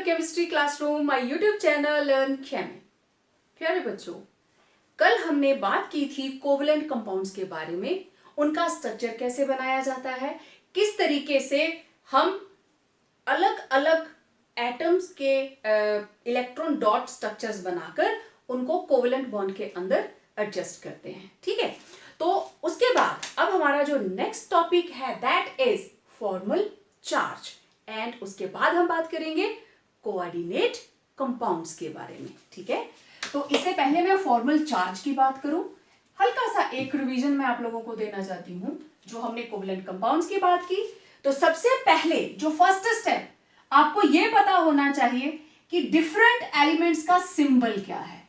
Chemistry classroom, my YouTube channel learn Chemi. प्यारे बच्चों, कल हमने बात की थी कोवलेंट कंपाउंड्स के बारे में, उनका स्ट्रक्चर कैसे बनाया जाता है, किस तरीके से हम अलग अलग एटम्स के इलेक्ट्रॉन डॉट स्ट्रक्चर्स बनाकर उनको कोवलेंट बॉन्ड के अंदर एडजस्ट करते हैं। ठीक है, तो उसके बाद अब हमारा जो नेक्स्ट टॉपिक है that is formal charge, and उसके बाद हम बात करेंगे कोऑर्डिनेट कंपाउंड्स के बारे में। ठीक है, तो इससे पहले मैं फॉर्मल चार्ज की बात करूं, हल्का सा एक रिवीजन मैं आप लोगों को देना चाहती हूं। जो हमने कोवलेंट कंपाउंड्स की बात की, तो सबसे पहले जो फर्स्ट स्टेप आपको यह पता होना चाहिए कि डिफरेंट एलिमेंट्स का सिंबल क्या है।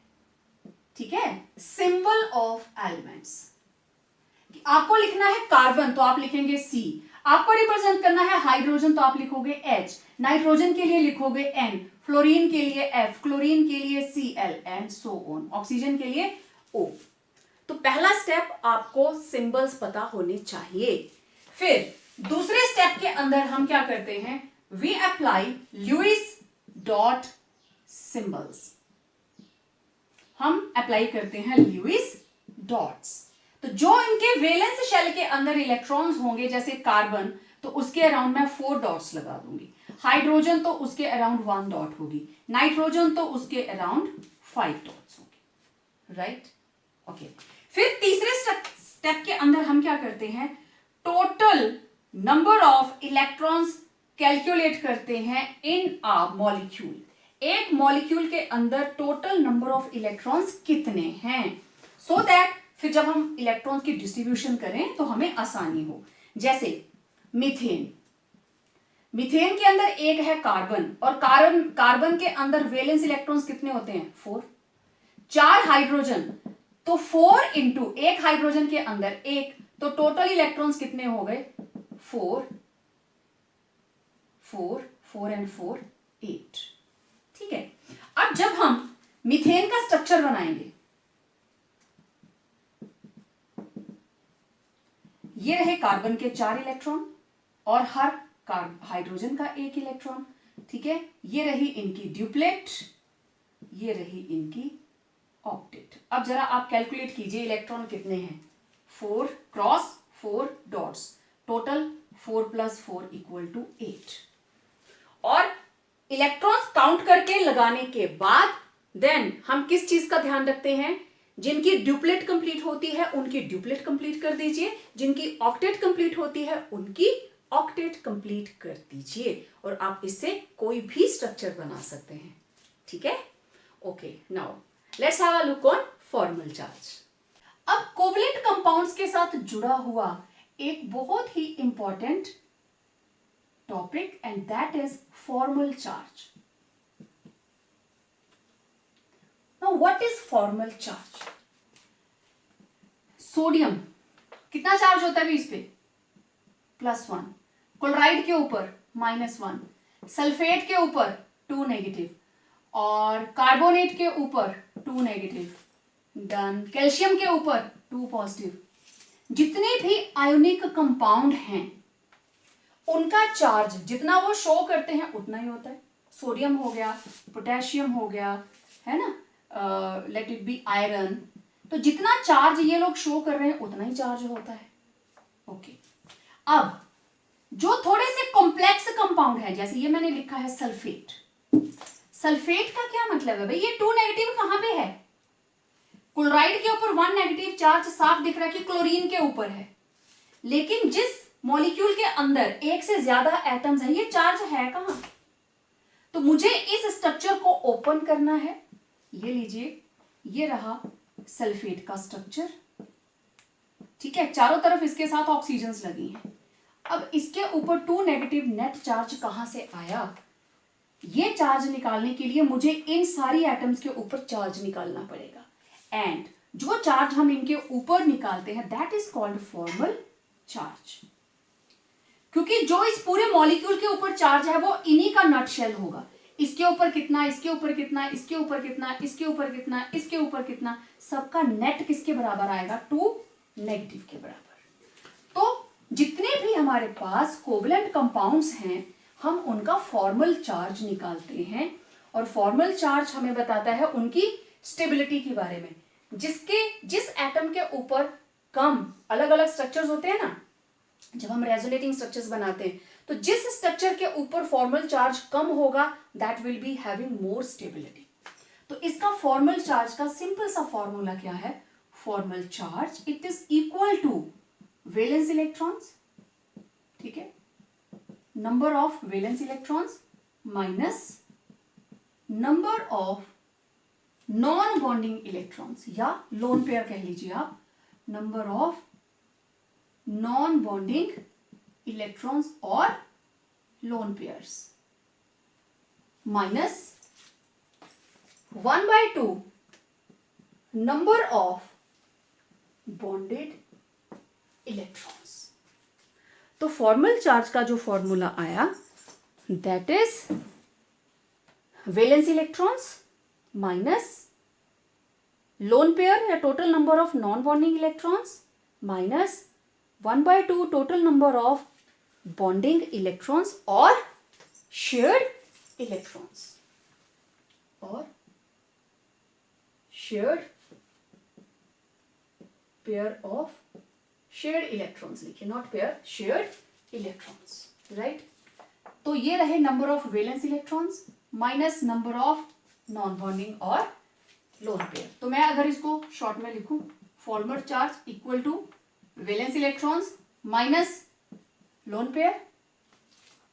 ठीक है, सिंबल ऑफ एलिमेंट्स। आपको लिखना है कार्बन तो आप लिखेंगे C, आपको रिप्रेजेंट करना है हाइड्रोजन तो आप लिखोगे H, नाइट्रोजन के लिए लिखोगे N, फ्लोरीन के लिए F, क्लोरीन के लिए Cl and so on, oxygen के लिए O। तो पहला स्टेप आपको सिंबल्स पता होने चाहिए। फिर दूसरे स्टेप के अंदर हम क्या करते हैं, we apply Lewis dot symbols. हम अप्लाई करते हैं लुईस डॉट्स। तो जो इनके वैलेंस शेल के अंदर इलेक्ट्रॉन्स होंगे, जैसे कार्बन तो उसके अराउंड मैं 4 डॉट्स लगा दूंगी, हाइड्रोजन तो उसके अराउंड 1 डॉट होगी, नाइट्रोजन तो उसके अराउंड 5 डॉट्स होगी। Right, okay. फिर तीसरे स्टेप के अंदर हम क्या करते हैं, total number of electrons calculate करते हैं इन अ मॉलिक्यूल। एक मॉलिक्यूल के अंदर टोटल नंबर ऑफ इलेक्ट्रॉन्स कितने हैं, सो दैट फिर जब हम इलेक्ट्रॉन्स की डिस्ट्रीब्यूशन करें तो हमें आसानी हो। जैसे मीथेन, मीथेन के अंदर एक है कार्बन, और कार्बन के अंदर वैलेंस इलेक्ट्रॉन्स कितने होते हैं, 4। 4 हाइड्रोजन तो 4 इंटू एक हाइड्रोजन के अंदर एक, तो टोटल इलेक्ट्रॉन्स कितने हो गए, 4 4 4 एंड 4 8। ठीक है, अब जब हम मीथेन का स्ट्रक्चर बनाएंगे, ये रहे कार्बन के 4 इलेक्ट्रॉन और हर हाइड्रोजन का 1 इलेक्ट्रॉन। ठीक है, ये रही इनकी ड्यूप्लेट, ये रही इनकी ऑक्टेट। अब जरा आप कैलकुलेट कीजिए इलेक्ट्रॉन कितने हैं, 4 क्रॉस 4 डॉट्स, टोटल 4 + 4 = 8। और इलेक्ट्रॉन्स काउंट करके लगाने के बाद देन हम किस चीज का ध्यान रखते हैं, जिनकी ड्यूप्लेट कंप्लीट होती है उनकी ड्यूप्लेट कंप्लीट कर दीजिए, जिनकी ऑक्टेट कंप्लीट होती है उनकी ऑक्टेट कंप्लीट कर दीजिए, और आप इससे कोई भी स्ट्रक्चर बना सकते हैं। ठीक है, okay. Now let's have a look on formal charge. अब कोवलेंट कंपाउंड्स के साथ जुड़ा हुआ एक बहुत ही important topic and that is formal charge. Now what is formal charge? Sodium कितना चार्ज होता है इस पे, +1, क्लोराइड के ऊपर -1, सल्फेट के ऊपर 2 नेगेटिव, और कार्बोनेट के ऊपर 2 नेगेटिव, डन। कैल्शियम के ऊपर 2 पॉजिटिव। जितने भी आयोनिक कंपाउंड हैं उनका चार्ज जितना वो शो करते हैं उतना ही होता है। सोडियम हो गया, पोटेशियम हो गया, है ना, लेट इट बी आयरन, तो जितना चार्ज ये लोग शो कर रहे हैं उतना ही चार्ज होता है। ओके, अब जो थोड़े से कॉम्प्लेक्स कंपाउंड है, जैसे ये मैंने लिखा है सल्फेट। सल्फेट का क्या मतलब है भाई, ये 2 नेगेटिव कहां पे है, क्लोराइड के ऊपर 1 नेगेटिव चार्ज साफ दिख रहा है कि क्लोरीन के ऊपर है, लेकिन जिस मॉलिक्यूल के अंदर एक से ज्यादा एटम्स है ये चार्ज है कहां। तो मुझे इस स्ट्रक्चर को ओपन करना है। ये लीजिए, ये रहा सल्फेट का स्ट्रक्चर। ठीक है, चारों तरफ इसके साथ ऑक्सीजन्स लगी हैं। अब इसके ऊपर 2 नेगेटिव नेट चार्ज कहां से आया, ये चार्ज निकालने के लिए मुझे इन सारी एटम्स के ऊपर चार्ज निकालना पड़ेगा, एंड जो चार्ज हम इनके ऊपर निकालते हैं that is called formal charge. क्योंकि जो इस पूरे मॉलिक्यूल के ऊपर चार्ज है वो इन्हीं का नटशेल होगा। इसके ऊपर कितना, इसके ऊपर कितना, इसके ऊपर कितना, इसके ऊपर कितना, इसके ऊपर कितना, सबका नेट किसके बराबर आएगा, 2 नेगेटिव के बराबर। तो जितने भी हमारे पास कोवलेंट कंपाउंड्स हैं हम उनका फॉर्मल चार्ज निकालते हैं और फॉर्मल चार्ज हमें बताता है उनकी स्टेबिलिटी के बारे में। जिस एटम के ऊपर कम अलग अलग स्ट्रक्चर्स होते हैं ना, जब हम रेजोनेटिंग स्ट्रक्चर्स बनाते हैं तो जिस स्ट्रक्चर के ऊपर फॉर्मल चार्ज कम होगा that will be having more stability. तो इसका फॉर्मल चार्ज का सिंपल सा फॉर्मूला क्या है? Formal charge it is equal to valence electrons, ठीक है, number of valence electrons minus number of non bonding electrons, या लोन पेयर कह लीजिए आप, number of non bonding electrons और lone pairs minus 1/2 number of bonded electrons. तो formal charge का जो फॉर्मूला आया that is valence electrons minus lone pair या total number of non bonding electrons minus 1/2 total number of bonding electrons or shared electrons or shared pair of shared electrons लिखिए, not pair, shared electrons, right? तो ये रहे number of valence electrons minus number of non bonding और lone pair. तो मैं अगर इसको short में लिखूं, formal charge equal to valence electrons minus lone pair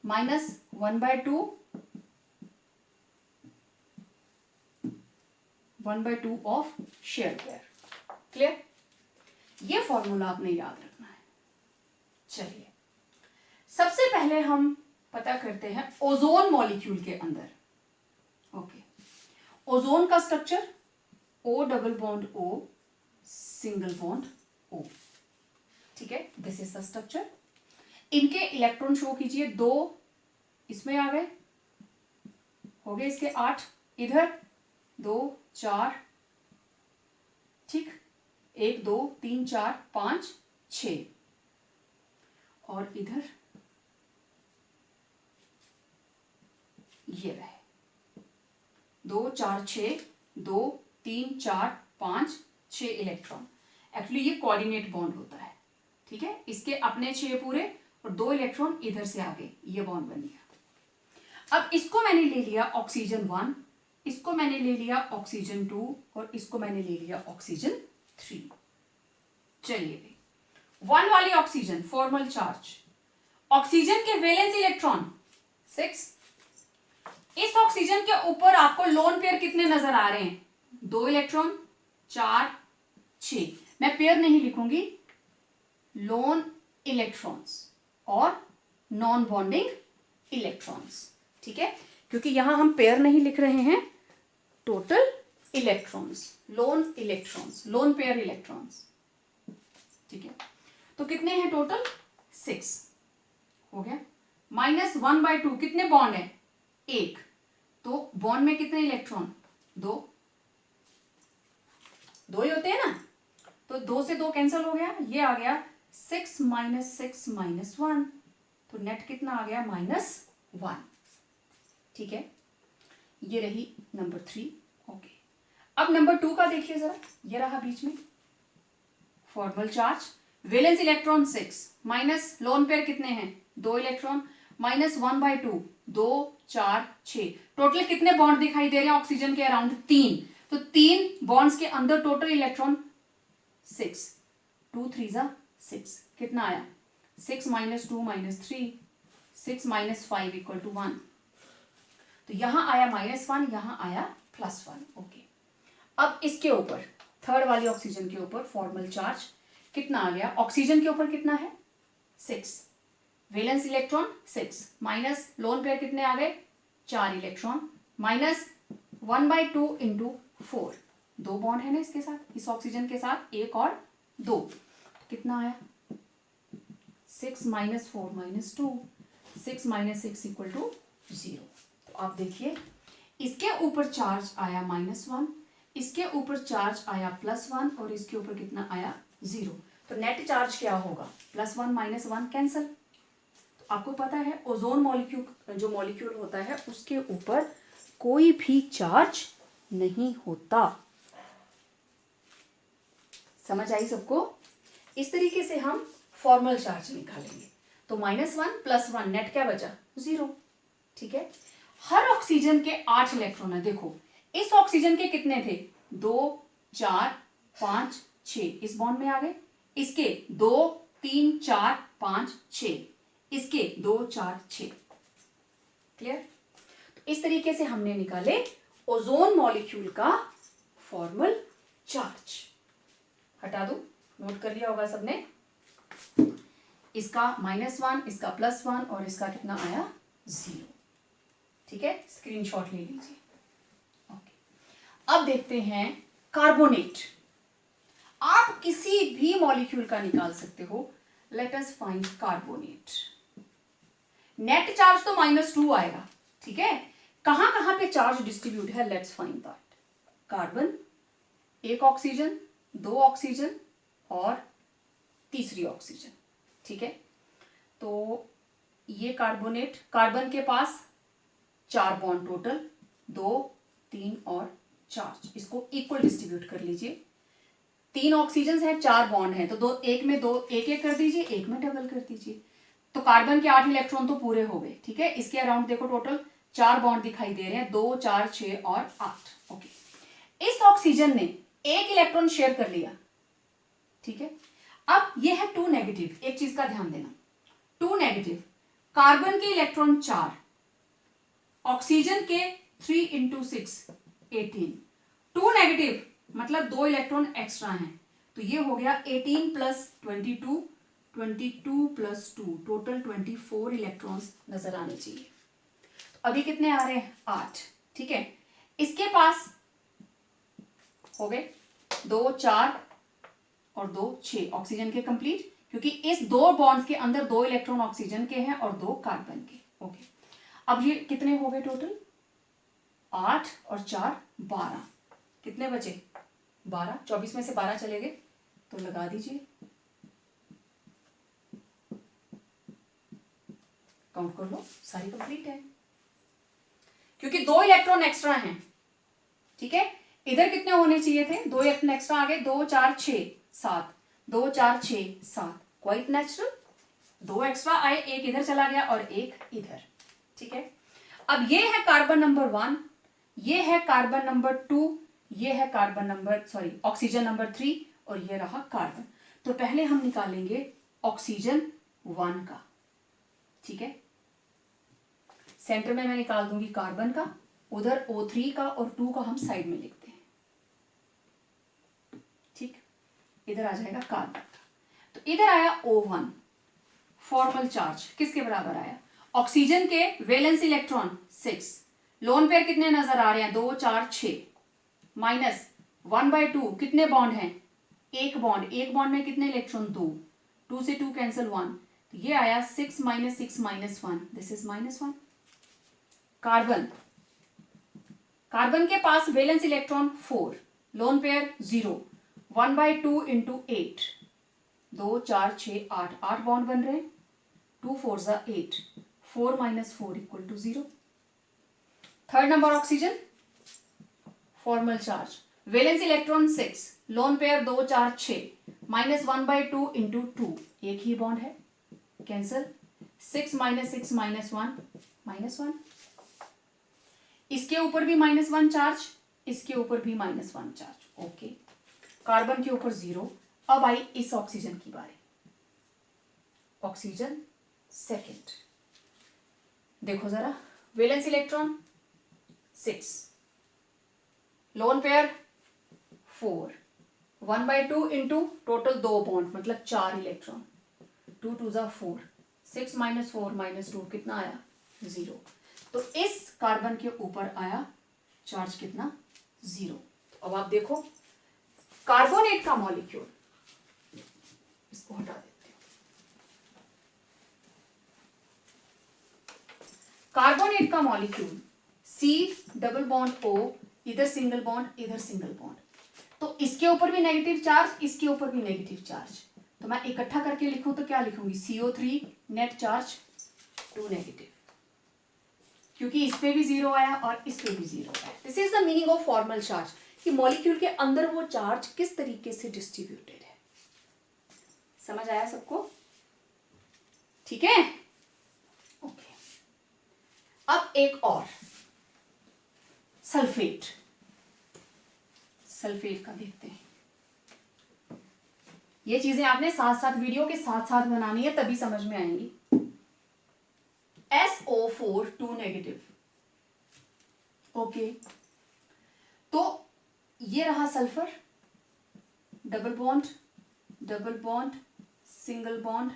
minus 1/2 of share pair. Clear? ये फॉर्मूला आपने याद रखना है। चलिए सबसे पहले हम पता करते हैं ओजोन मॉलिक्यूल के अंदर। ओके, ओजोन का structure O double bond O single bond O, ठीक है, दिस इज द स्ट्रक्चर। इनके इलेक्ट्रॉन शो कीजिए, 2 इसमें आ गए, हो गए इसके 8, इधर 2 4, ठीक, 1 2 3 4 5 6, और इधर ये रहे 2 4 6, 2 3 4 5 6 इलेक्ट्रॉन। एक्चुअली ये कोऑर्डिनेट बॉन्ड होता है, ठीक है, इसके अपने 6 पूरे और 2 इलेक्ट्रॉन इधर से आगे, ये बॉन्ड बन गया। अब इसको मैंने ले लिया ऑक्सीजन 1, इसको मैंने ले लिया ऑक्सीजन 2 और इसको मैंने ले लिया ऑक्सीजन 3। चलिए भाई, 1 वाली ऑक्सीजन फॉर्मल चार्ज, ऑक्सीजन के वैलेंस इलेक्ट्रॉन 6। इस ऑक्सीजन के ऊपर आपको लोन पेयर कितने नजर आ रहे हैं? 2 इलेक्ट्रॉन, 4 6। मैं पेयर नहीं लिखूंगी, लोन इलेक्ट्रॉन्स और नॉन बॉन्डिंग इलेक्ट्रॉन्स, ठीक है, क्योंकि यहां हम पेयर नहीं लिख रहे हैं, total electrons, loan electrons, lone pair electrons, ठीक है। तो कितने हैं टोटल? 6 हो गया। माइनस 1/2 कितने बॉन्ड है? 1। तो बॉन्ड में कितने इलेक्ट्रॉन? 2 ही होते हैं ना, तो 2 से 2 कैंसिल हो गया, ये आ गया 6 - 6 - 1, तो नेट कितना आ गया? -1, ठीक है। ये रही नंबर 3। ओके, अब नंबर 2 का देखिए जरा, ये रहा बीच में formal charge, valence electron 6 minus lone pair कितने हैं? 2 इलेक्ट्रॉन, माइनस 1/2, 2 4 6, टोटल कितने बॉन्ड दिखाई दे रहे हैं ऑक्सीजन के अराउंड? 3। तो 3 बॉन्ड्स के अंदर टोटल इलेक्ट्रॉन 6, 2 3 6, कितना आया? 6 - 2 - 3, 6 - 5 = 1, तो यहां आया -1, यहां आया +1। ओके, अब इसके ऊपर थर्ड वाली ऑक्सीजन के ऊपर फॉर्मल चार्ज कितना आ गया? ऑक्सीजन के ऊपर कितना है? 6, valence electron 6 minus lone pair कितने आ गए? 4 इलेक्ट्रॉन, माइनस 1/2 × 4, 2 बॉन्ड है ना इसके साथ, इस ऑक्सीजन के साथ, 1 और 2, कितना आया? 6 - 4 - 2, 6 - 6 = 0। तो आप देखिए, इसके ऊपर चार्ज आया -1, इसके ऊपर चार्ज आया +1 और इसके ऊपर कितना आया? 0। तो नेट चार्ज क्या होगा? +1 - 1 कैंसल, आपको पता है ओजोन मॉलिक्यूल जो मॉलिक्यूल होता है उसके ऊपर कोई भी चार्ज नहीं होता। समझ आई सबको? इस तरीके से हम फॉर्मल चार्ज निकालेंगे। तो -1 + 1 नेट क्या बचा? 0। ठीक है। हर ऑक्सीजन के 8 इलेक्ट्रॉन है। देखो इस ऑक्सीजन के कितने थे? 2 4 5 6 इस बॉन्ड में आ गए। इसके 2 3 4 5 6 इसके 2 4 6। क्लियर? तो इस तरीके से हमने निकाले ओजोन मॉलिक्यूल का फॉर्मल चार्ज। हटा दो, नोट कर लिया होगा सबने। इसका -1, इसका +1 और इसका कितना आया? 0। ठीक है, स्क्रीनशॉट ले लीजिए। ओके, अब देखते हैं कार्बोनेट। आप किसी भी मॉलिक्यूल का निकाल सकते हो। Let us find carbonate. Net charge तो -2 आएगा। ठीक है, कहां कहां पे चार्ज डिस्ट्रीब्यूट है? Let's find that. कार्बन, एक ऑक्सीजन, 2 ऑक्सीजन और तीसरी ऑक्सीजन। ठीक है, तो ये कार्बोनेट, कार्बन के पास 4 बॉन्ड टोटल, 2 3 और 4। इसको इक्वल डिस्ट्रीब्यूट कर लीजिए। 3 ऑक्सीजन हैं, 4 बॉन्ड हैं, तो दो एक में 2 एक एक कर दीजिए, एक में डबल कर दीजिए। तो कार्बन के 8 इलेक्ट्रॉन तो पूरे हो गए। ठीक है, इसके अराउंड देखो टोटल 4 बॉन्ड दिखाई दे रहे हैं, 2 4 6 और 8। ओके, इस ऑक्सीजन ने एक इलेक्ट्रॉन शेयर कर लिया। ठीक है, अब ये है 2 नेगेटिव। एक चीज का ध्यान देना, 2 नेगेटिव, कार्बन के इलेक्ट्रॉन 4, ऑक्सीजन के 3 × 6 18। 2 नेगेटिव मतलब 2 इलेक्ट्रॉन एक्स्ट्रा हैं, तो ये हो गया 18 + 22, 22 + 2 टोटल 24 इलेक्ट्रॉन्स नजर आने चाहिए। तो अभी कितने आ रहे हैं? 8। ठीक है, इसके पास हो गए 2 4 और 2 6 ऑक्सीजन के कंप्लीट, क्योंकि इस 2 बॉन्ड्स के अंदर 2 इलेक्ट्रॉन ऑक्सीजन के हैं और 2 कार्बन के। ओके, अब ये कितने हो गए टोटल? 8 और 4 12। कितने बचे? 12। 24 में से 12 चले गए, तो लगा दीजिए, काउंट कर लो, सारी कंप्लीट है क्योंकि 2 इलेक्ट्रॉन एक्स्ट्रा हैं। ठीक है, इधर कितने होने चाहिए थे? 2 इलेक्ट्रॉन एक्स्ट्रा आ गए, 2 4 6 7, 2 4 6 7, क्वाइट नेचुरल। 2 एक्स्ट्रा आए, एक इधर चला गया और एक इधर। ठीक है, अब ये है कार्बन नंबर 1, ये है कार्बन नंबर 2, ये है कार्बन नंबर ऑक्सीजन नंबर 3 और ये रहा कार्बन। तो पहले हम निकालेंगे ऑक्सीजन 1 का। ठीक है, सेंटर में मैं निकाल दूंगी कार्बन का, उधर O3 का और 2 का हम साइड में लिखते हैं। ठीक, इधर आ जाएगा कार्बन का। तो इधर आया O1 फॉर्मल चार्ज, किसके बराबर आया? ऑक्सीजन के वैलेंस इलेक्ट्रॉन 6, लोन पेयर कितने नजर आ रहे हैं? 2 4 6 -1/2 कितने बॉन्ड हैं? एक बॉन्ड, एक बॉन्ड में कितने इलेक्ट्रॉन? 2, 2 से 2 कैंसिल 1, तो ये आया 6 - 6 - 1, दिस इज -1। कार्बन, कार्बन के पास valence electron 4, lone pair 0, 1/2 × 8, 2 4 6 8, 8 bond बन रहे हैं, 2 4 = 8, 4 - 4 = 0। Third number oxygen formal charge, valence electron 6, lone pair 2 4 6, -1/2 × 2, एक ही बॉन्ड है, कैंसिल, 6 - 6 - 1 -1, इसके ऊपर भी -1 चार्ज, इसके ऊपर भी -1 चार्ज। ओके, कार्बन के ऊपर 0। अब आई इस ऑक्सीजन की बारी, ऑक्सीजन सेकंड। देखो जरा, valence electron 6, lone pair 4, 1/2 × total 2 bond मतलब 4 इलेक्ट्रॉन, 2 2 = 4, 6 - 4 - 2 कितना आया? 0। तो इस कार्बन के ऊपर आया चार्ज कितना? 0। तो अब आप देखो कार्बोनेट का मॉलिक्यूल, इसको हटा देते हैं। कार्बोनेट का मॉलिक्यूल C+O, इधर सिंगल बॉन्ड, इधर सिंगल बॉन्ड, तो इसके ऊपर भी नेगेटिव चार्ज, इसके ऊपर भी नेगेटिव चार्ज। तो मैं इकट्ठा करके लिखूं तो क्या लिखूंगी? CO3 नेट चार्ज 2 नेगेटिव, क्योंकि इस पे भी 0 आया और इस पे भी 0 आया। This is the meaning of formal charge, कि मॉलिक्यूल के अंदर वो चार्ज किस तरीके से डिस्ट्रीब्यूटेड है। समझ आया सबको? ठीक है, ओके। अब एक और सल्फेट, सल्फेट का देखते हैं। ये चीजें आपने साथ साथ वीडियो के साथ साथ बनानी है, तभी समझ में आएंगी। SO4 2 negative, okay. तो ये रहा sulphur, double bond, double bond, single bond,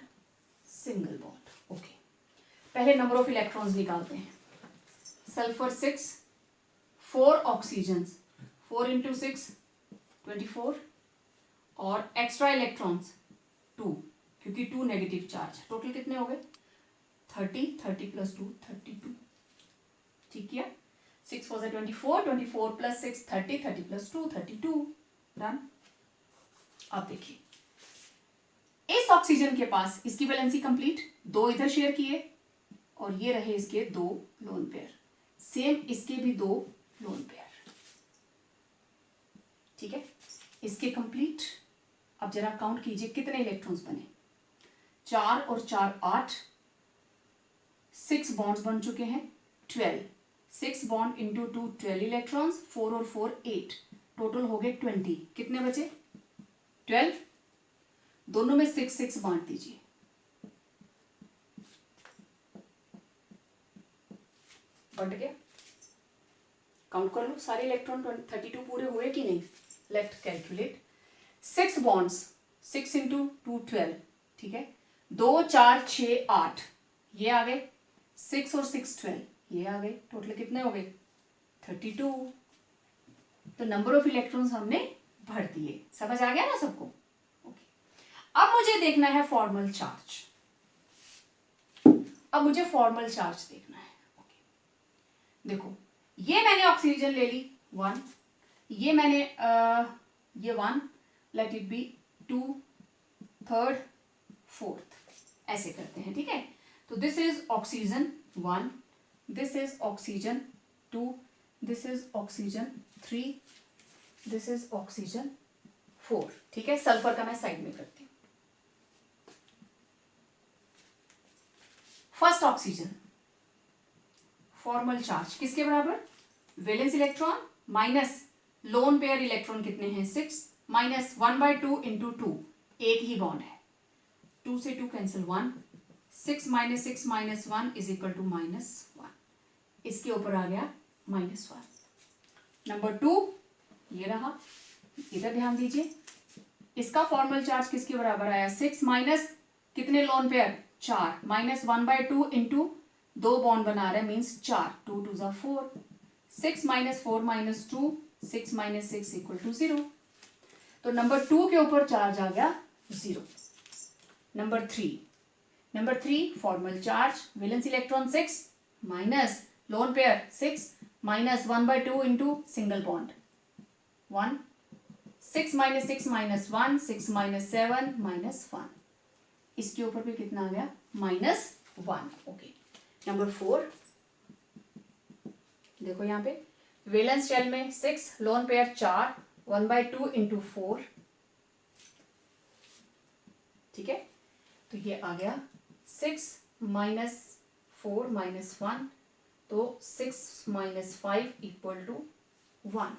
single bond, okay. पहले नंबर ऑफ इलेक्ट्रॉन्स निकालते हैं। सल्फर 6, 4 ऑक्सीजन्स, 4 इंटू 6 24, और एक्स्ट्रा इलेक्ट्रॉन्स 2, क्योंकि 2 नेगेटिव चार्ज। टोटल कितने हो गए? 30, 30 प्लस 2 32। ठीक है, 6 4 24, 24 प्लस 6 30, 30 प्लस 2 32। डन। अब देखिए, इस ऑक्सीजन के पास इसकी वैलेंसी कंप्लीट, 2 इधर शेयर किए और ये रहे इसके 2 लोन पेयर, सेम इसके भी 2 लोन पेयर। ठीक है, इसके कंप्लीट। अब जरा काउंट कीजिए कितने इलेक्ट्रॉन्स बने। 4 और 4 8, 6 बॉन्ड्स बन चुके हैं 12। 6 बॉन्ड इंटू 2 12 इलेक्ट्रॉन्स, 4 और 4 8, टोटल हो गए 20। कितने बचे? 12। दोनों में 6 6 बांट दीजिए। बट गया। काउंट कर लो सारे इलेक्ट्रॉन, 32 पूरे हुए कि नहीं। Late calculate. 6 बॉन्ड्स, 6 इंटू 2 12, ठीक है। 2 4 6 8, ये आ गए। 6 और 6 12, ये आ गए। टोटल कितने हो गए? 32। तो नंबर ऑफ इलेक्ट्रॉन्स हमने भर दिए। समझ आ गया ना सबको? ओके। अब मुझे देखना है फॉर्मल चार्ज। अब मुझे फॉर्मल चार्ज देखना है। ओके, देखो ये मैंने ऑक्सीजन ले ली 1, ये मैंने ये 1, लेट इट बी 2 3 4, ऐसे करते हैं। ठीक है, तो this is oxygen 1, this is oxygen 2, this is oxygen 3, this is oxygen 4। ठीक है, सल्फर का मैं साइड में करती हूं। फर्स्ट ऑक्सीजन, फॉर्मल चार्ज किसके बराबर? Valence electron minus lone pair electron कितने हैं? 6, माइनस 1/2 इंटू 2, एक ही बॉन्ड है, 2 से 2 cancel 1, 6 minus 6 minus 1 is equal to -1। इसके ऊपर आ गया -1। नंबर 2 ये रहा, इधर ध्यान दीजिए। इसका फॉर्मल चार्ज किसके बराबर आया? 6 माइनस कितने lone pair? 4, minus 1/2 into 2 bond बना रहा है, मीन्स 4, 2 2 जा 4, 6 minus 4 minus 2, 6 minus 6 equal to 0। तो नंबर 2 के ऊपर चार्ज आ गया 0। Number 3 formal charge, valence electron 6 minus lone pair 6, minus 1/2 into single bond 1, 6 minus 6 minus 1, 6 minus 7 minus 1, इसके ऊपर भी कितना आ गया? -1। ओके। नंबर 4 देखो यहाँ पे, वैलेंस शेल में 6, लोन पेयर 4, 1/2 इंटू 4। ठीक है, तो ये आ गया 6 माइनस 4 माइनस 1, तो 6 माइनस 5 इक्वल टू 1।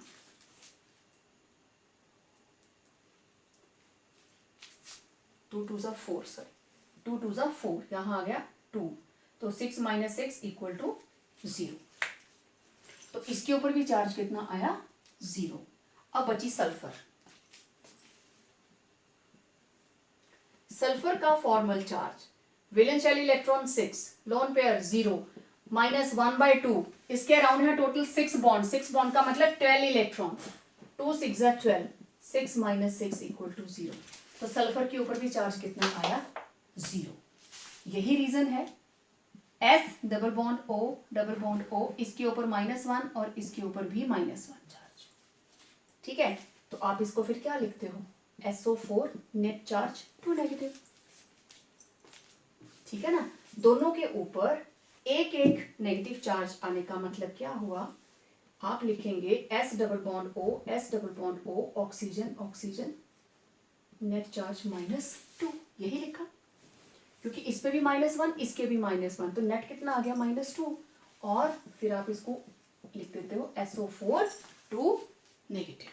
टू 2 जा 4, सॉरी 2 2 जा 4, यहां आ गया 2, तो 6 माइनस 6 इक्वल टू 0। तो इसके ऊपर भी चार्ज कितना आया? 0। अब बची सल्फर। सल्फर का formal charge, valence shell electron 6, lone pair 0, minus 1/2, इसके अराउंड है टोटल 6 बॉन्ड। 6 बॉन्ड का मतलब 12 इलेक्ट्रॉन, 2 6 जा 12, 6 माइनस 6 इक्वल टू 0। तो सल्फर के ऊपर भी चार्ज कितना आया? 0। यही रीजन है S double bond O double bond O, इसके ऊपर -1 और इसके ऊपर भी -1 चार्ज। ठीक है, तो आप इसको फिर क्या लिखते हो? SO4 net charge 2 negative. ठीक है ना, दोनों के ऊपर एक एक नेगेटिव चार्ज आने का मतलब क्या हुआ, आप लिखेंगे S double bond O, S double bond O, oxygen oxygen, net charge -2, यही लिखा, क्योंकि इस पे भी -1, इसके भी -1, तो नेट कितना आ गया -2, और फिर आप इसको लिख देते हो SO4 2 नेगेटिव।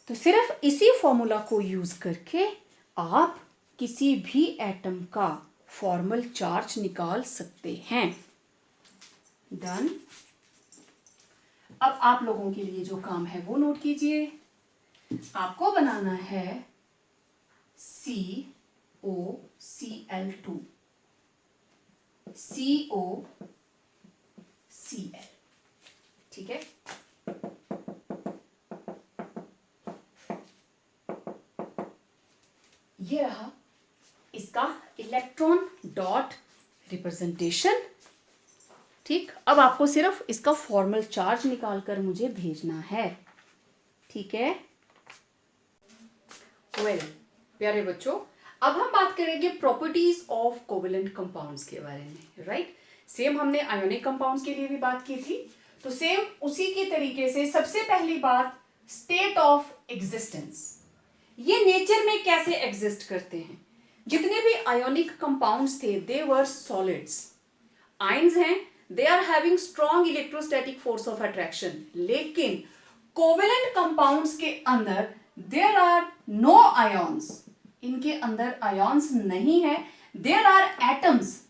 तो सिर्फ इसी फॉर्मूला को यूज करके आप किसी भी एटम का फॉर्मल चार्ज निकाल सकते हैं। डन। अब आप लोगों के लिए जो काम है वो नोट कीजिए। आपको बनाना है COCl2, COCl, ठीक है। ये रहा इसका इलेक्ट्रॉन डॉट रिप्रेजेंटेशन, ठीक। अब आपको सिर्फ इसका फॉर्मल चार्ज निकालकर मुझे भेजना है, ठीक है। प्यारे बच्चों, अब हम बात करेंगे प्रॉपर्टीज ऑफ कोवेलेंट कंपाउंड्स के बारे में, राइट। सेम हमने आयोनिक कंपाउंड्स के लिए भी बात की थी, तो सेम उसी के तरीके से सबसे पहली बात स्टेट ऑफ एग्जिस्टेंस, ये नेचर में कैसे एग्जिस्ट करते हैं। जितने भी आयोनिक कंपाउंड्स थे दे वर सॉलिड्स, आयंस हैं, they are having strong electrostatic force of attraction, लेकिन कोवेलेंट कंपाउंड्स के अंदर देयर आर नो आयॉन्स, इनके अंदर आयॉन्स नहीं है, देयर आर एटम्स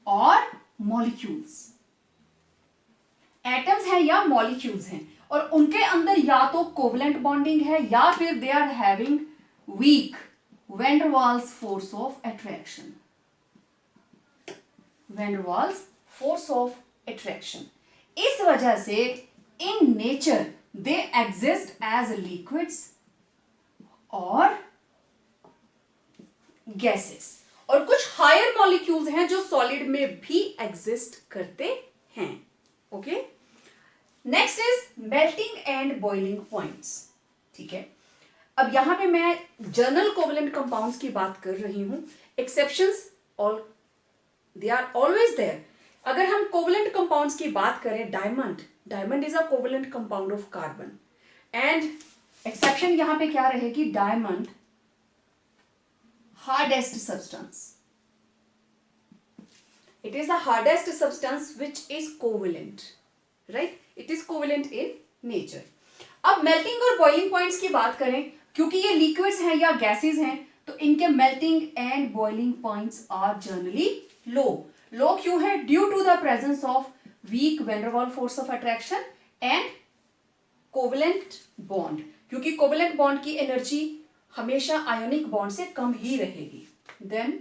और मॉलिक्यूल्स, एटम्स हैं या मॉलिक्यूल्स हैं, और उनके अंदर या तो कोवेलेंट बॉन्डिंग है या फिर they are having weak van der Waals force of attraction, van der Waals force of attraction. इस वजह से in nature they exist as liquids और गैसेस, और कुछ हायर मॉलिक्यूल्स हैं जो सॉलिड में भी एग्जिस्ट करते हैं, okay. Next is melting and boiling points, ठीक है। अब यहां पे मैं जर्नल कोवेलेंट कंपाउंड्स की बात कर रही हूं, exceptions all they are always there. अगर हम कोवेलेंट कंपाउंड्स की बात करें, diamond is a covalent compound of carbon, and exception यहां पे क्या रहेगी, diamond hardest substance, it is the hardest substance which is covalent, right, it is covalent in nature। अब मेल्टिंग और बॉइलिंग पॉइंट्स की बात करें, क्योंकि ये लिक्विड्स हैं या गैसेस हैं, तो इनके melting and boiling points are generally low क्यों है, due to the presence of weak van der Waals force of attraction and covalent bond, क्योंकि कोवेलेंट बॉन्ड की एनर्जी हमेशा आयोनिक बॉन्ड से कम ही रहेगी। देन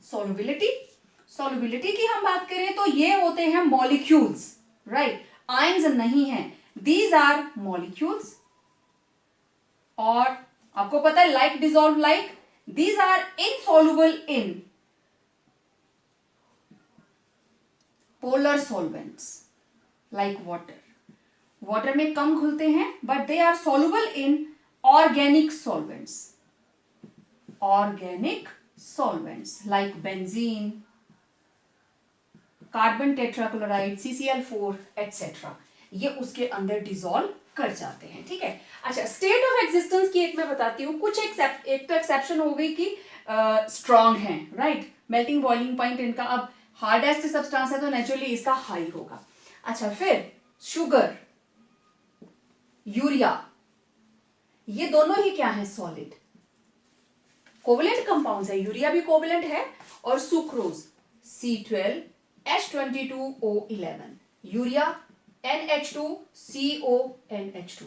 सॉल्युबिलिटी की हम बात करें तो ये होते हैं मॉलिक्यूल्स, राइट, आयंस नहीं है, दीज आर मॉलिक्यूल्स, और आपको पता है like dissolve like, these are insoluble in polar solvents like water में कम घुलते हैं, but they are soluble in organic solvents like benzene, carbon tetrachloride, CCl4 etcetera, ये उसके अंदर डिसॉल्व कर जाते हैं, ठीक है। अच्छा, स्टेट ऑफ एग्जिस्टेंस की एक मैं बताती हूँ, कुछ एक तो एक्सेप्शन हो गई कि स्ट्रॉन्ग है, राइट, मेल्टिंग बॉइलिंग पॉइंट इनका अब हार्डेस्ट सब्सटेंस है तो नेचुरली इसका हाई होगा। अच्छा, फिर शुगर, यूरिया, ये दोनों ही क्या है, सॉलिड कोवेलेंट कंपाउंड्स है, यूरिया भी कोवेलेंट है, और सुक्रोज C12H22O11, यूरिया NH2CONH2,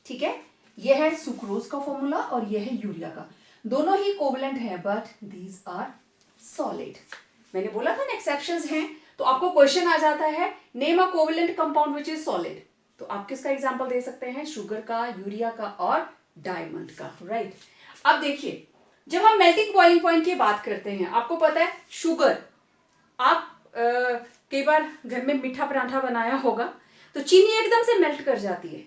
ठीक है। यह है सुक्रोज का फॉर्मूला और यह है यूरिया का, दोनों ही कोवेलेंट है, बट दीज आर सॉलिड। मैंने बोला था ना एक्सेप्शंस हैं, तो आपको क्वेश्चन आ जाता है name a covalent compound which is solid, तो आप किसका एग्जांपल दे सकते हैं, शुगर का, यूरिया का और डायमंड का, राइट। अब देखिए, जब हम मेल्टिंग बॉइलिंग पॉइंट की बात करते हैं, आपको पता है शुगर, आप कई बार घर में मीठा पराठा बनाया होगा तो चीनी एकदम से मेल्ट कर जाती है,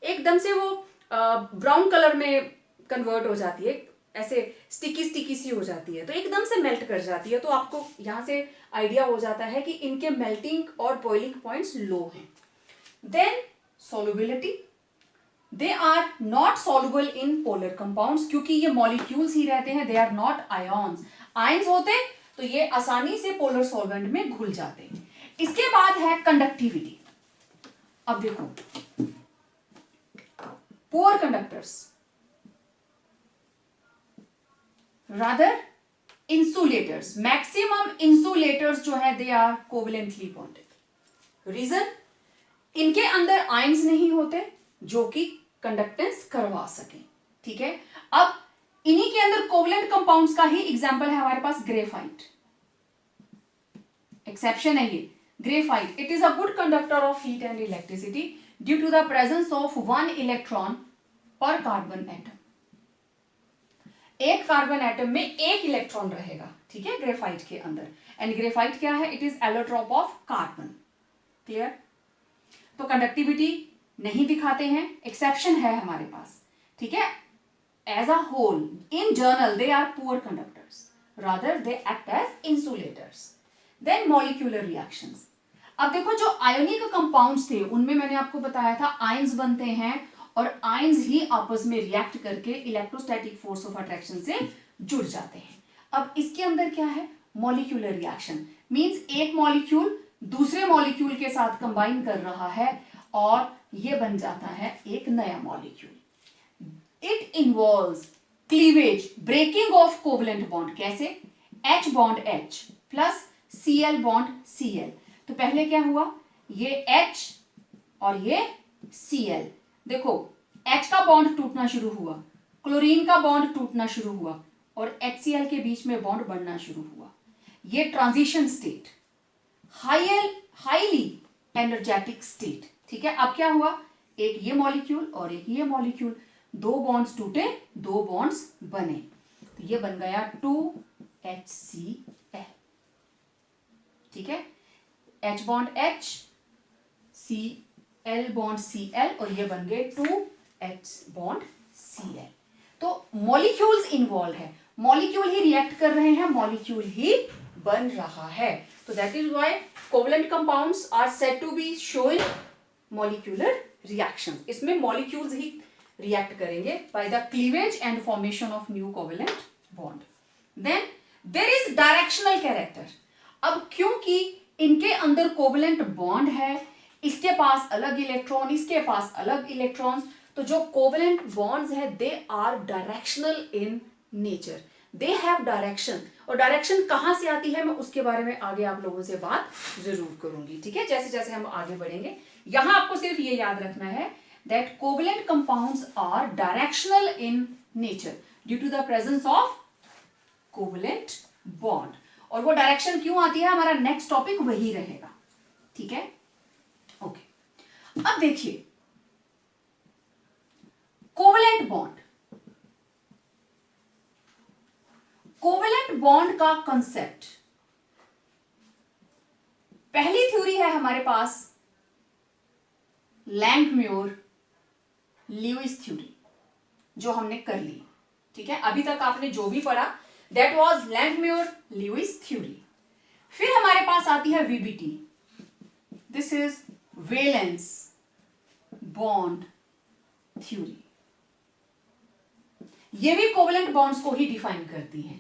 एकदम से वो ब्राउन कलर में कन्वर्ट हो जाती है, ऐसे स्टिकी स्टिकी सी हो जाती है, तो एकदम से मेल्ट कर जाती है। तो आपको यहां से आइडिया हो जाता है कि इनके मेल्टिंग और बॉइलिंग पॉइंट्स लो हैं। Then solubility, they are not soluble in polar compounds, क्योंकि ये मॉलिक्यूल्स ही रहते हैं, they are not ions. Ions होते तो ये आसानी से पोलर सॉल्वेंट में घुल जाते। इसके बाद है कंडक्टिविटी। अब देखो, poor conductors rather insulators, maximum insulators जो है they are covalently bonded. Reason, इनके अंदर आयंस नहीं होते जो कि कंडक्टेंस करवा सके। ठीक है, अब इन्हीं के अंदर कोवेलेंट कंपाउंड्स का ही एग्जांपल है हमारे पास ग्रेफाइट। एक्सेप्शन है ये graphite. It is a good conductor of heat and electricity due to the presence of 1 electron पर कार्बन एटम। एक कार्बन एटम में एक इलेक्ट्रॉन रहेगा, ठीक है, ग्रेफाइट के अंदर। एंड ग्रेफाइट क्या है? It is allotrope of carbon. Clear? तो कंडक्टिविटी नहीं दिखाते हैं, एक्सेप्शन है हमारे पास, ठीक है। As a whole in general they are poor conductors, rather they act as insulators. Then molecular reactions. अब देखो, जो आयोनिक कंपाउंड्स थे उनमें मैंने आपको बताया था आयंस बनते हैं और आयंस ही आपस में रिएक्ट करके इलेक्ट्रोस्टैटिक फोर्स ऑफ अट्रैक्शन से जुड़ जाते हैं। अब इसके अंदर क्या है? मॉलिक्यूलर रिएक्शन मींस एक मॉलिक्यूल दूसरे मॉलिक्यूल के साथ कंबाइन कर रहा है और ये बन जाता है एक नया molecule. It involves cleavage, breaking of covalent bond. कैसे? H bond H plus Cl bond Cl। तो पहले क्या हुआ? ये H और ये Cl, देखो H का बॉन्ड टूटना शुरू हुआ, क्लोरीन का बॉन्ड टूटना शुरू हुआ और HCl के बीच में बॉन्ड बनना शुरू हुआ। ये transition state, highly energetic state. ठीक है, अब क्या हुआ? एक ये मॉलिक्यूल और एक ये मॉलिक्यूल, दो बॉन्ड्स टूटे, दो बॉन्ड्स बने, तो ये बन गया 2HCl। ठीक है, H bond H, Cl bond Cl और ये बन गए 2H बॉन्ड Cl। तो मॉलिक्यूल्स इन्वॉल्व है, मॉलिक्यूल ही रिएक्ट कर रहे हैं, मॉलिक्यूल ही बन रहा है। तो that is why covalent compounds are said to be showing molecular reaction. इसमें मॉलिक्यूल्स ही रिएक्ट करेंगे by the cleavage and formation of new covalent bond. Then there is directional character. अब क्योंकि इनके अंदर कोवेलेंट बॉन्ड है, इसके पास अलग इलेक्ट्रॉन, इसके पास अलग इलेक्ट्रॉन्स, तो जो कोवेलेंट बॉन्ड्स है they are directional in nature, they have direction. और डायरेक्शन कहां से आती है मैं उसके बारे में आगे आप लोगों से बात जरूर करूंगी। ठीक है, जैसे जैसे हम आगे बढ़ेंगे। यहां आपको सिर्फ ये याद रखना है that covalent compounds are directional in nature due to the presence of covalent bond. और वो डायरेक्शन क्यों आती है, हमारा नेक्स्ट टॉपिक वही रहेगा। ठीक है, ओके। अब देखिए कोवेलेंट बॉन्ड, कोवेलेंट बॉन्ड का कंसेप्ट, पहली थ्योरी है हमारे पास लैंगम्योर ल्यूइस थ्योरी, जो हमने कर ली। ठीक है, अभी तक आपने जो भी पढ़ा दैट वाज लैंगम्योर ल्यूइस थ्योरी। फिर हमारे पास आती है VBT, this is valence bond theory. ये भी कोवेलेंट बॉन्ड्स को ही डिफाइन करती है।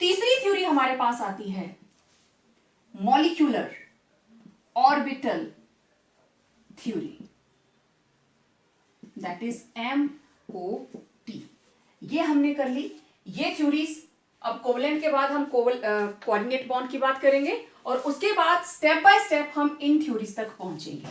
तीसरी थ्योरी हमारे पास आती है molecular orbital theory, that is MOT। ये हमने कर ली ये थ्योरीज। अब कोवेलेंट के बाद हम कोऑर्डिनेट बॉन्ड की बात करेंगे और उसके बाद स्टेप बाय स्टेप हम इन थ्योरीज तक पहुंचेंगे।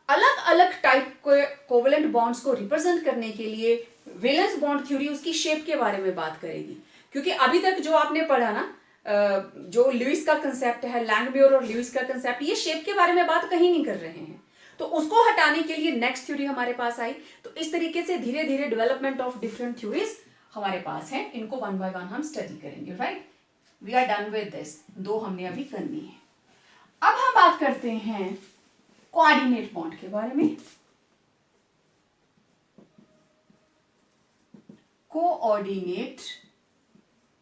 अलग अलग टाइप के कोवेलेंट बॉन्ड्स को रिप्रेजेंट करने के लिए वैलेंस बॉन्ड थ्योरी उसकी शेप के बारे में बात करेगी, क्योंकि अभी तक जो आपने पढ़ा ना, जो ल्यूइस का कंसेप्ट है, लैंगम्योर और ल्यूइस का कंसेप्ट, ये शेप के बारे में बात कहीं नहीं कर रहे हैं। तो उसको हटाने के लिए नेक्स्ट थ्योरी हमारे पास आई। तो इस तरीके से धीरे धीरे डेवलपमेंट ऑफ डिफरेंट थ्योरीज हमारे पास है, इनको वन बाय वन हम स्टडी करेंगे। Right, we are done with this, though हमने अभी करनी है। अब हम बात करते हैं कोऑर्डिनेट बॉन्ड के बारे में। कोऑर्डिनेट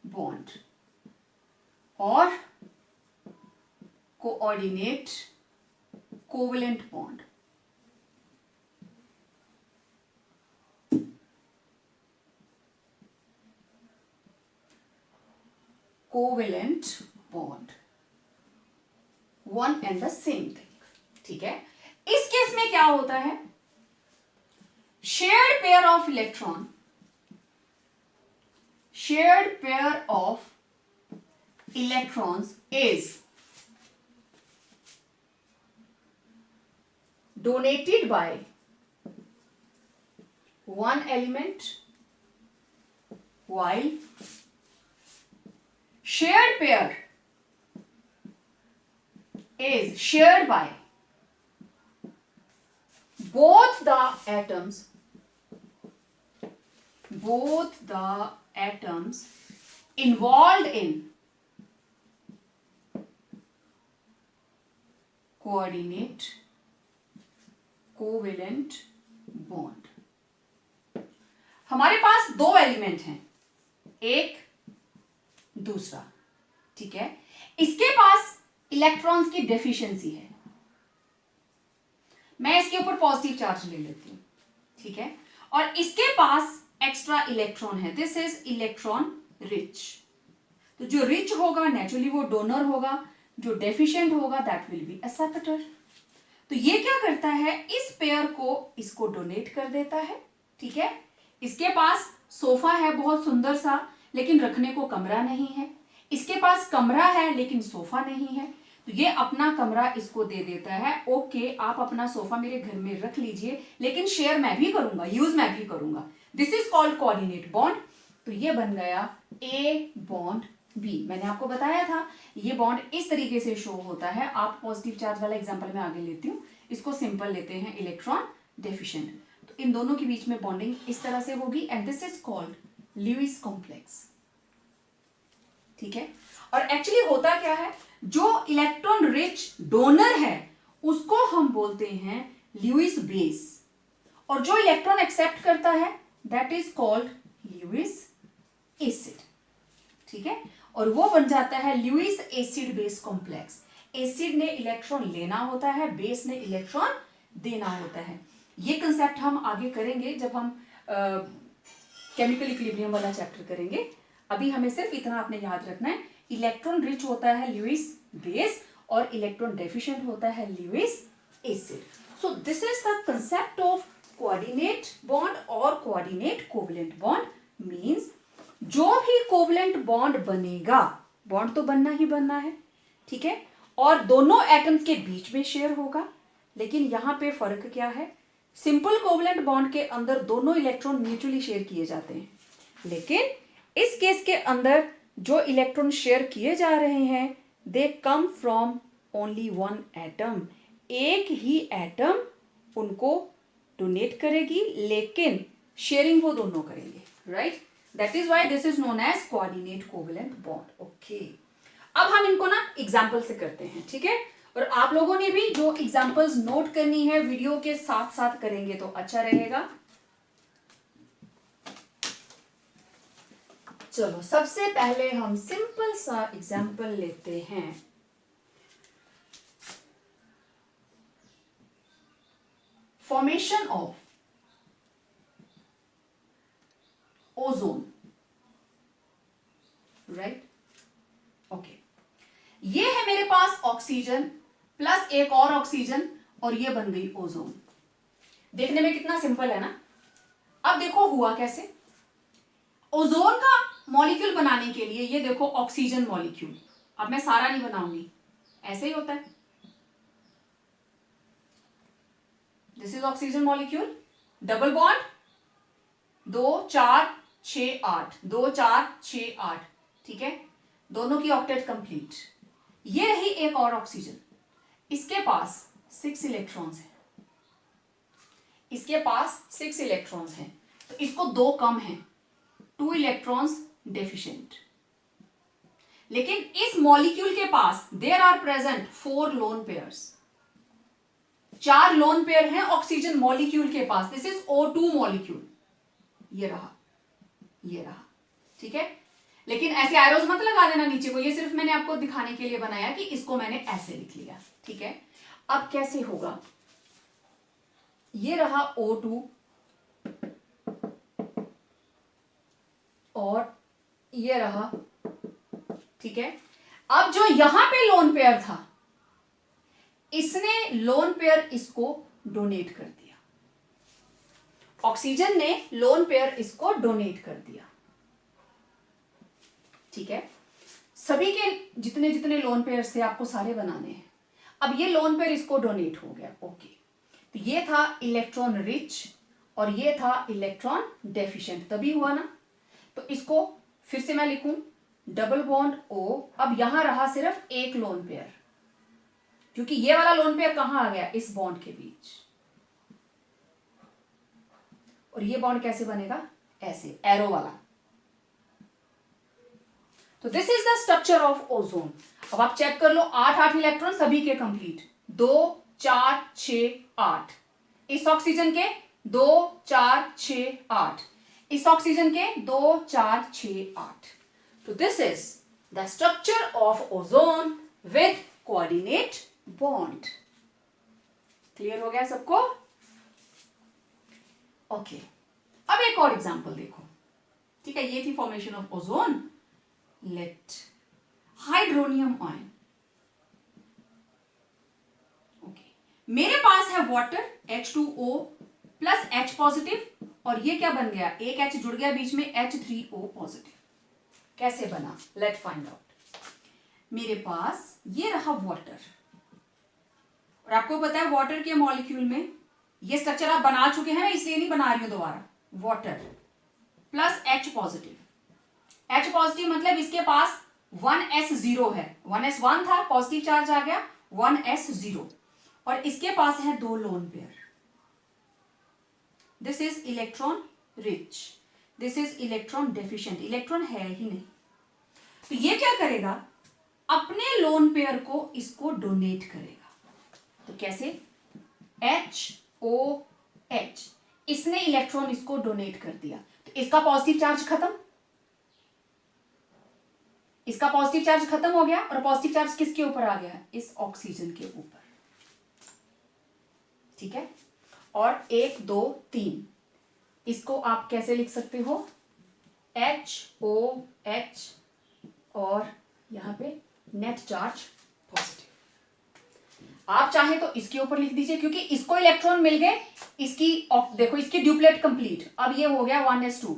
बॉन्ड और coordinate covalent bond. Covalent bond, one and the same thing, ठीक है। इस केस में क्या होता है, shared pair of electron, shared pair of electrons is donated by one element, while shared pair is shared by both the atoms involved in coordinate covalent bond। हमारे पास दो element हैं, एक दूसरा, ठीक है। इसके पास इलेक्ट्रॉन्स की डेफिशिएंसी है, मैं इसके ऊपर पॉजिटिव चार्ज ले लेती हूं, ठीक है, और इसके पास एक्स्ट्रा इलेक्ट्रॉन है, दिस इज इलेक्ट्रॉन रिच। तो जो रिच होगा नेचुरली वो डोनर होगा, जो डेफिशिएंट होगा दैट विल बी एक्सेप्टर। तो ये क्या करता है, इस पेयर को इसको डोनेट कर देता है, ठीक है। इसके पास सोफा है बहुत सुंदर सा, लेकिन रखने को कमरा नहीं है। इसके पास कमरा है लेकिन सोफा नहीं है, तो ये अपना कमरा इसको दे देता है, ओके आप अपना सोफा मेरे घर में रख लीजिए, लेकिन शेयर मैं भी करूंगा, यूज मैं भी करूंगा। This is called coordinate bond. तो ये बन गया ए बॉन्ड बी। मैंने आपको बताया था ये बॉन्ड इस तरीके से शो होता है। आप पॉजिटिव चार्ज वाला एग्जांपल में आगे लेती हूँ, इसको सिंपल लेते हैं इलेक्ट्रॉन डेफिशिएंट। तो इन दोनों के बीच में बॉन्डिंग इस तरह से होगी and this is called Lewis complex, ठीक है। और एक्चुअली होता क्या है, जो इलेक्ट्रॉन रिच डोनर है उसको हम बोलते हैं ल्यूइस बेस, और जो इलेक्ट्रॉन एक्सेप्ट करता है that is called Lewis acid, ठीक है। और वो बन जाता है Lewis acid base complex. Acid ने इलेक्ट्रॉन लेना होता है, बेस ने इलेक्ट्रॉन देना होता है। ये कंसेप्ट हम आगे करेंगे जब हम केमिकल इक्विलिब्रियम वाला चैप्टर करेंगे। अभी हमें सिर्फ इतना आपने याद रखना है, इलेक्ट्रॉन रिच होता है ल्यूइस बेस और इलेक्ट्रॉन डेफिशिएंट होता है Lewis acid. So this is the concept of coordinate bond और कोऑर्डिनेट कोवेलेंट बॉन्ड। मींस जो भी कोवेलेंट बॉन्ड बनेगा, बॉन्ड तो बनना ही बनना है, ठीक है, और दोनों एटम्स के बीच में शेयर होगा। लेकिन यहां पे फर्क क्या है, सिंपल कोवेलेंट बॉन्ड के अंदर दोनों इलेक्ट्रॉन म्यूचुअली शेयर किए जाते हैं, लेकिन इस केस के अंदर जो इलेक्ट्रॉन शेयर किए जा रहे हैं they come from only one atom. एक ही एटम उनको डोनेट करेगी, लेकिन शेयरिंग वो दोनों करेंगे, right. That is why this is known as coordinate covalent bond. Okay, अब हम इनको ना एग्जाम्पल से करते हैं, ठीक है। और आप लोगों ने भी जो एग्जाम्पल्स नोट करनी है वीडियो के साथ साथ करेंगे तो अच्छा रहेगा। चलो सबसे पहले हम सिंपल सा एग्जाम्पल लेते हैं। Formation of ozone, right. Okay, ये है मेरे पास ऑक्सीजन प्लस एक और ऑक्सीजन और ये बन गई ओजोन। देखने में कितना सिंपल है ना। अब देखो हुआ कैसे, ओजोन का मॉलिक्यूल बनाने के लिए ये देखो ऑक्सीजन मॉलिक्यूल, अब मैं सारा नहीं बनाऊंगी, ऐसे ही होता है। This is oxygen molecule, double bond 2 4 6 8, 2 4 6 8, ठीक है, दोनों की ऑक्टेट कंप्लीट। ये रही एक और ऑक्सीजन, इसके पास 6 इलेक्ट्रॉन्स हैं, इसके पास 6 इलेक्ट्रॉन्स हैं, तो इसको 2 कम हैं, 2 इलेक्ट्रॉन्स डेफिशिएंट। लेकिन इस मॉलिक्यूल के पास there are present 4 lone pairs, 4 lone pair हैं ऑक्सीजन मॉलिक्यूल के पास। दिस इज O2 मॉलिक्यूल, ये रहा, ये रहा, ठीक है। लेकिन ऐसे एरोज मत लगा देना नीचे को, ये सिर्फ मैंने आपको दिखाने के लिए बनाया कि इसको मैंने ऐसे लिख लिया, ठीक है। अब कैसे होगा, ये रहा O2 और ये रहा, ठीक है। अब जो यहां पे लोन पेयर था, इसने लोन पेयर इसको डोनेट कर दिया, ऑक्सीजन ने लोन पेयर इसको डोनेट कर दिया, ठीक है। सभी के जितने जितने लोन पेयर्स थे आपको सारे बनाने हैं। अब ये लोन पेयर इसको डोनेट हो गया, ओके। तो ये था इलेक्ट्रॉन रिच और ये था इलेक्ट्रॉन डेफिशिएंट, तभी हुआ ना। तो इसको फिर से मैं लिखूं, डबल बॉन्ड O, अब यहां रहा सिर्फ एक लोन पेयर, क्योंकि ये वाला लोन पेयर कहां आ गया, इस बॉन्ड के बीच। और ये बॉन्ड कैसे बनेगा, ऐसे एरो वाला। तो this is the structure of ozone. अब आप चेक कर लो, 8 इलेक्ट्रॉन सभी के कंप्लीट, 2 4 6 8। इस ऑक्सीजन के 2 4 6 8, इस ऑक्सीजन के 2 4 6 8। तो this is the structure of ozone with coordinate bond. Clear हो गया सबको? ओके, अब एक और एग्जांपल देखो, ठीक है। ये थी formation of ozone. Let hydronium ion, okay. मेरे पास है water H2O plus H positive, और ये क्या बन गया, एक H जुड़ गया बीच में, H3O पॉजिटिव। कैसे बना, लेट फाइंड आउट। मेरे पास ये रहा वाटर, और आपको पता है वाटर के मॉलिक्यूल में ये स्ट्रक्चर आप बना चुके हैं, मैं इसलिए नहीं बना रही हूं दोबारा। Water plus H positive, H positive मतलब इसके पास 1s0 है, 1s1 था, पॉजिटिव चार्ज आ गया, 1s0, और इसके पास है 2 lone pair. This is electron rich, this is electron deficient, electron है ही नहीं। तो ये क्या करेगा, अपने लोन पेयर को इसको डोनेट करेगा। तो कैसे, HOH, इसने इलेक्ट्रॉन इसको डोनेट कर दिया, तो इसका पॉजिटिव चार्ज खत्म, इसका पॉजिटिव चार्ज खत्म हो गया, और पॉजिटिव चार्ज किसके ऊपर आ गया, इस ऑक्सीजन के ऊपर, ठीक है। और 1 2 3, इसको आप कैसे लिख सकते हो, HOH, और यहां पे नेट चार्ज पॉजिटिव। आप चाहे तो इसके ऊपर लिख दीजिए, क्योंकि इसको इलेक्ट्रॉन मिल गए, इसकी देखो इसकी ड्यूप्लेट कंप्लीट, अब ये हो गया 1s2,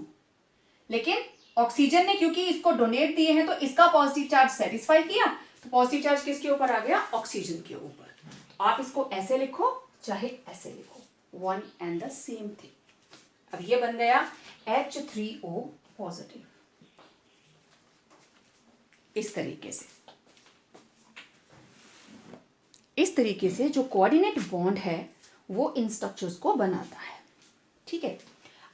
लेकिन ऑक्सीजन ने क्योंकि इसको डोनेट दिए हैं तो इसका पॉजिटिव चार्ज सेटिस्फाई किया, तो पॉजिटिव चार्ज किसके ऊपर आ गया, ऑक्सीजन के ऊपर। आप इसको ऐसे लिखो चाहे ऐसे लिखो, one and the same thing. अब ये बन गया H3O पॉजिटिव, इस तरीके से जो कोऑर्डिनेट बॉन्ड है वो इन स्ट्रक्चर्स को बनाता है, ठीक है।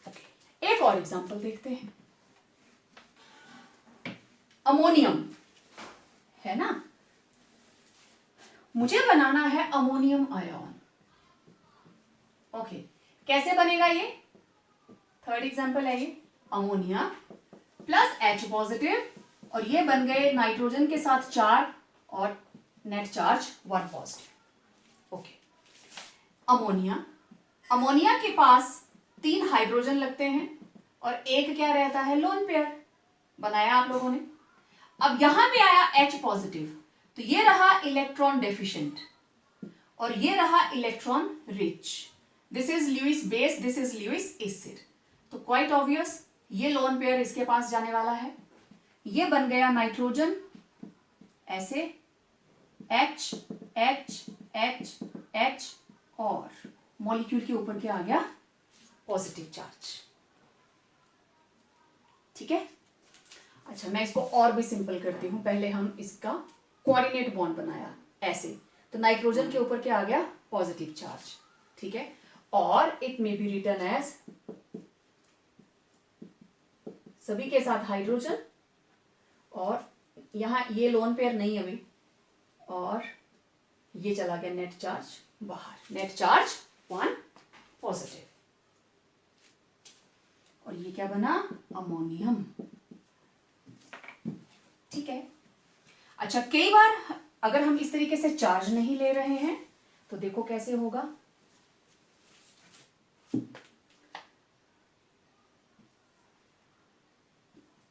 ओके, एक और एग्जांपल देखते हैं। अमोनियम है ना, मुझे बनाना है अमोनियम आयन। ओके, कैसे बनेगा ये, थर्ड एग्जांपल है ये, अमोनिया प्लस H पॉजिटिव, और ये बन गए नाइट्रोजन के साथ 4 और net charge 1 positive. Okay, ammonia के पास 3 हाइड्रोजन लगते हैं और एक क्या रहता है, लोन पेयर, बनाया आप लोगों ने। अब यहां पे आया H पॉजिटिव, तो ये रहा इलेक्ट्रॉन डेफिशिएंट और ये रहा electron rich. This is Lewis base, this is Lewis acid. तो क्वाइट ऑब्वियस ये लोन पेयर इसके पास जाने वाला है। ये बन गया नाइट्रोजन, ऐसे H H H H, और मॉलिक्यूल के ऊपर क्या आ गया, पॉजिटिव चार्ज, ठीक है। अच्छा, मैं इसको और भी सिंपल करती हूं। पहले हम इसका कोऑर्डिनेट बॉन्ड बनाया ऐसे, तो नाइट्रोजन के ऊपर क्या आ गया, पॉजिटिव चार्ज, ठीक है। और it may be written as, सभी के साथ हाइड्रोजन, और यहां ये लोन पेयर नहीं अभी, और ये चला गया नेट चार्ज बाहर, नेट चार्ज 1 पॉजिटिव। और ये क्या बना, अमोनियम। ठीक है। अच्छा, कई बार अगर हम इस तरीके से चार्ज नहीं ले रहे हैं तो देखो कैसे होगा।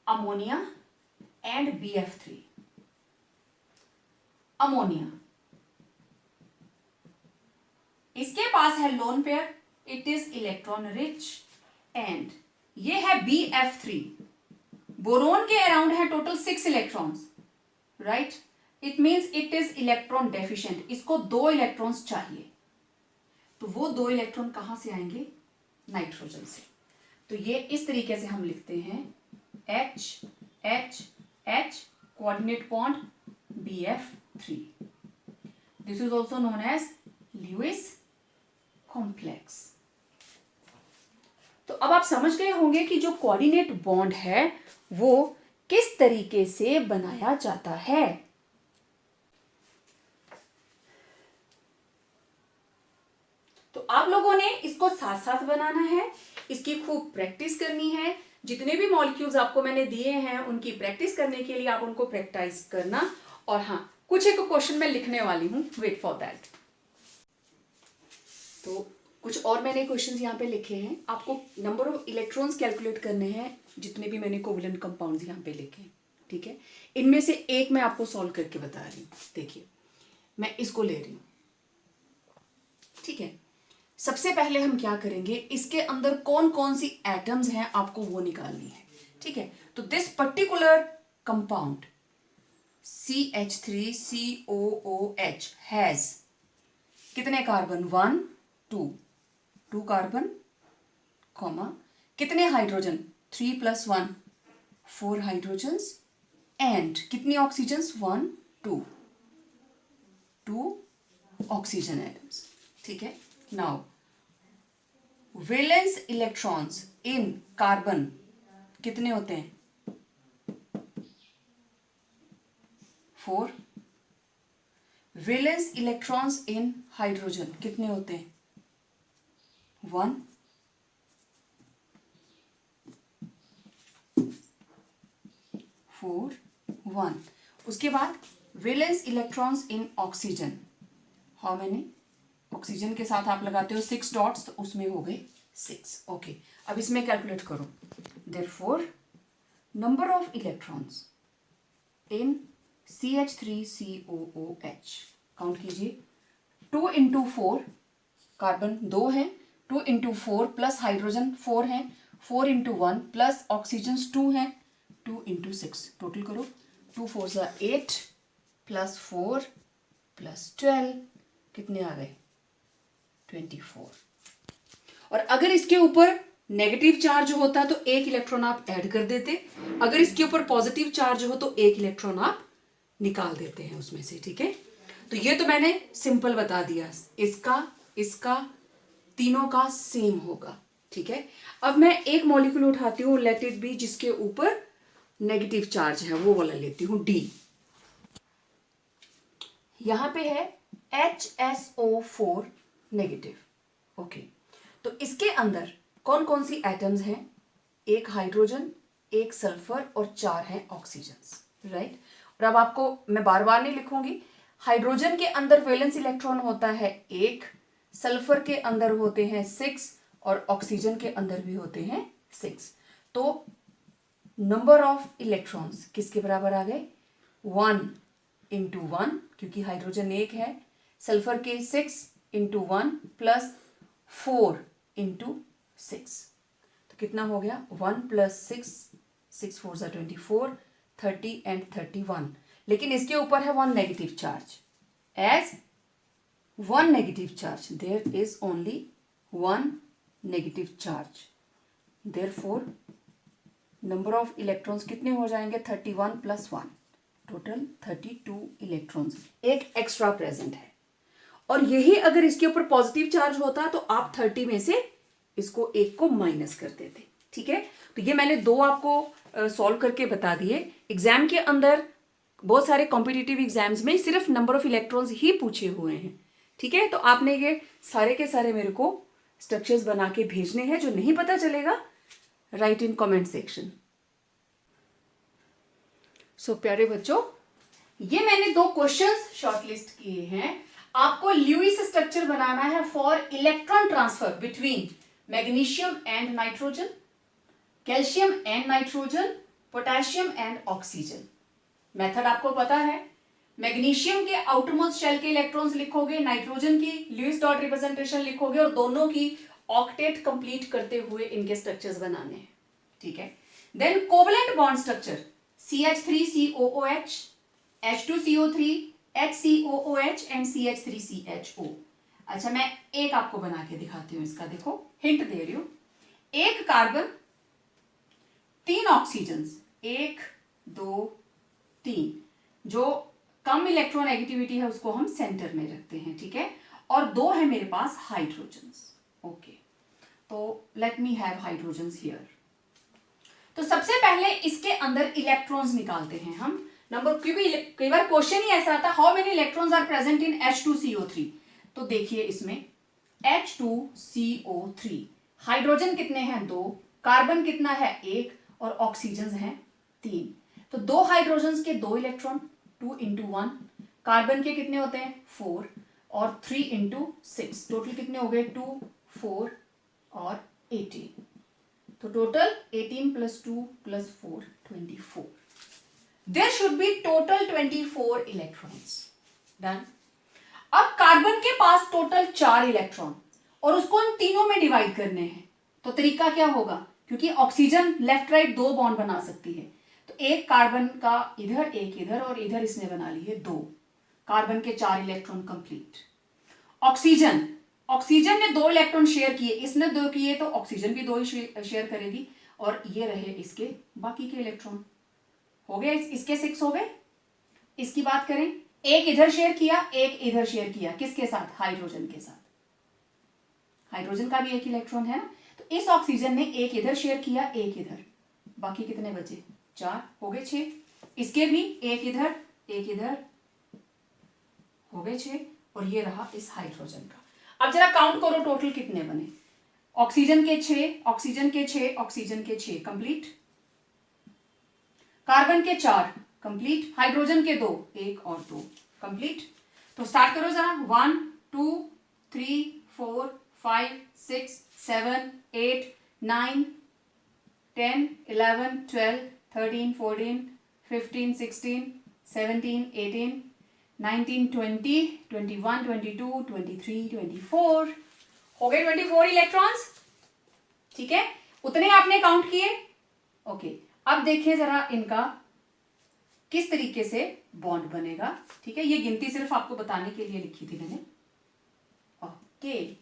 Ammonia and BF3। अमोनिया, इसके पास है lone pair, it is electron rich, and ये है BF3। बोरोन के अराउंड है total 6 electrons, right. It means it is electron deficient, इसको 2 इलेक्ट्रॉन्स चाहिए। तो वो 2 इलेक्ट्रॉन कहां से आएंगे, नाइट्रोजन से। तो ये इस तरीके से हम लिखते हैं H H H coordinate bond BF3। This is also known as Lewis complex. तो अब आप समझ गए होंगे कि जो कोऑर्डिनेट बॉन्ड है वो किस तरीके से बनाया जाता है। तो आप लोगों ने इसको साथ साथ बनाना है, इसकी खूब प्रैक्टिस करनी है। जितने भी मॉलिक्यूल्स आपको मैंने दिए हैं उनकी प्रैक्टिस करने के लिए आप उनको प्रैक्टिस करना। और हाँ, कुछ एक क्वेश्चन मैं लिखने वाली हूं, वेट फॉर दैट। तो कुछ और मैंने क्वेश्चंस यहाँ पे लिखे हैं, आपको नंबर ऑफ इलेक्ट्रॉन्स कैलकुलेट करने हैं जितने भी मैंने कोवलेंट कंपाउंड्स यहाँ पे लिखे हैं। ठीक है, इनमें से एक मैं आपको सॉल्व करके बता रही हूँ। देखिए, मैं इसको ले रही हूँ। ठीक है, सबसे पहले हम क्या करेंगे, इसके अंदर कौन कौन सी एटम्स हैं आपको वो निकालनी है। ठीक है, तो this particular compound CH3COOH has कितने कार्बन, 1 2 कार्बन, कॉमा कितने हाइड्रोजन, 3 + 1 4 हाइड्रोजन्स, एंड कितनी ऑक्सीजन्स, 1 2 ऑक्सीजन एटम्स। ठीक है, now valence electrons in carbon कितने होते हैं, 4। वैलेंस इलेक्ट्रॉन्स इन हाइड्रोजन कितने होते हैं, 1। फोर 1। उसके बाद valence electrons in oxygen, how many, oxygen के साथ आप लगाते हो 6 डॉट्स, तो उसमें हो गए 6। ओके, अब इसमें कैलकुलेट करो। Therefore number of electrons in CH3COOH count कीजिए। 2 × 4, कार्बन 2 है, 2 × 4 प्लस हाइड्रोजन 4 है, 4 × 1 प्लस ऑक्सीजन 2 है, 2 × 6, टोटल करो। 2 4 = 8 + 4 + 12 कितने आ गए, 24। और अगर इसके ऊपर नेगेटिव चार्ज होता तो 1 इलेक्ट्रॉन आप ऐड कर देते, अगर इसके ऊपर पॉजिटिव चार्ज हो तो 1 इलेक्ट्रॉन आप निकाल देते हैं उसमें से। ठीक है, तो ये तो मैंने सिंपल बता दिया, इसका तीनों का सेम होगा। ठीक है, अब मैं एक मॉलिक्यूल उठाती हूँ, लेट इट बी, जिसके ऊपर नेगेटिव चार्ज है, वो वाला लेती हूँ, D। यहां पे है HSO4 नेगेटिव। ओके, तो इसके अंदर कौन कौन सी एटम्स हैं, 1 हाइड्रोजन, 1 सल्फर और 4 हैं ऑक्सीजन, राइट। और अब आपको मैं बार बार नहीं लिखूंगी, हाइड्रोजन के अंदर वैलेंस इलेक्ट्रॉन होता है 1, सल्फर के अंदर होते हैं 6 और ऑक्सीजन के अंदर भी होते हैं 6। तो नंबर ऑफ इलेक्ट्रॉन्स किसके बराबर आ गए, 1 × 1, क्योंकि हाइड्रोजन 1 है, सल्फर के 6 × 1 प्लस 4 × 6, तो कितना हो गया, 1 + 6, 6 4 = 24, 30 एंड 31। लेकिन इसके ऊपर है 1 negative charge, as 1 negative charge, there is only 1 negative charge, therefore number of electrons कितने हो जाएंगे, 31 + 1, टोटल 32 इलेक्ट्रॉन्स, एक एक्स्ट्रा प्रेजेंट है। और यही अगर इसके ऊपर पॉजिटिव चार्ज होता तो आप 30 में से इसको 1 को माइनस कर देते। ठीक है, तो ये मैंने 2 आपको सॉल्व करके बता दिए। एग्जाम के अंदर बहुत सारे कॉम्पिटिटिव एग्जाम्स में सिर्फ नंबर ऑफ इलेक्ट्रॉन्स ही पूछे हुए हैं। ठीक है, तो आपने ये सारे के सारे मेरे को स्ट्रक्चर्स बना के भेजने हैं, जो नहीं पता चलेगा राइट इन कमेंट सेक्शन। सो प्यारे बच्चों, ये मैंने 2 क्वेश्चंस शॉर्टलिस्ट किए हैं। आपको ल्यूइस स्ट्रक्चर बनाना है for electron transfer between magnesium and nitrogen, calcium and nitrogen, potassium and oxygen. Method आपको पता है, मैग्नीशियम के आउटरमोस्ट शेल के इलेक्ट्रॉन्स लिखोगे, नाइट्रोजन की ल्यूइस डॉट रिप्रेजेंटेशन लिखोगे और दोनों की ऑक्टेट कंप्लीट करते हुए इनके स्ट्रक्चर्स बनाने हैं। ठीक है। Then covalent bond structure CH3COOH, H2CO3, HCOOH and CH3CHO। अच्छा, मैं एक आपको बना के दिखाती हूं इसका, देखो हिंट दे रही हूं। एक कार्बन, 3 ऑक्सीजन, 1 2 3, जो कम इलेक्ट्रॉन नेगेटिविटी है उसको हम सेंटर में रखते हैं। ठीक है। और 2 है मेरे पास हाइड्रोजन्स। ओके, तो let me have hydrogens here. तो सबसे पहले इसके अंदर इलेक्ट्रॉन्स निकालते हैं हम। नंबर, क्योंकि कई बार क्वेश्चन ही ऐसा आता है, how many electrons are present in H2CO3। तो देखिए इसमें H2CO3 हाइड्रोजन कितने हैं 2, कार्बन कितना है 1 और ऑक्सीजन है 3। तो 2 हाइड्रोजन के 2 इलेक्ट्रॉन, 2 into 1। कार्बन के कितने होते हैं 4 और 3 into 6, टोटल कितने हो गए 2 4 और 18। तो total 18 + 2 + 4 24। There should be total 24 electrons. Done. अब कार्बन के पास टोटल 4 इलेक्ट्रॉन और उसको इन तीनों में डिवाइड करने हैं। तो तरीका क्या होगा, क्योंकि ऑक्सीजन लेफ्ट राइट 2 बॉन्ड बना सकती है, तो एक कार्बन का इधर, एक इधर और इधर इसने बना लिए 2। कार्बन के 4 इलेक्ट्रॉन कंप्लीट। ऑक्सीजन ने 2 इलेक्ट्रॉन शेयर किए, इसने 2 किए, तो ऑक्सीजन भी 2 ही शेयर करेगी और ये रहे इसके बाकी के इलेक्ट्रॉन। हो गए, इसके 6 हो गए। इसकी बात करें, एक इधर शेयर किया, एक इधर शेयर किया, किसके साथ, हाइड्रोजन के साथ। हाइड्रोजन का भी 1 इलेक्ट्रॉन है ना, तो इस ऑक्सीजन ने एक इधर शेयर किया, एक इधर, बाकी कितने बचे 4, हो गए 6। इसके भी एक इधर, एक इधर, हो गए 6 और ये रहा इस हाइड्रोजन का। अब जरा काउंट करो टोटल कितने बने। ऑक्सीजन के 6, ऑक्सीजन के 6, ऑक्सीजन के 6 कंप्लीट। कार्बन के 4 कंप्लीट, हाइड्रोजन के 2, 1 और 2 कंप्लीट। तो स्टार्ट करो जरा। 1 2 3 4 5 6 7 8 9 10 11 12 13 14 15 16 17 18 19 20 21 22 23 24। हो गए 24 इलेक्ट्रॉन्स। ठीक है, उतने आपने काउंट किए। ओके, अब देखिए जरा इनका किस तरीके से बॉन्ड बनेगा। ठीक है, ये गिनती सिर्फ आपको बताने के लिए लिखी थी मैंने। ओके,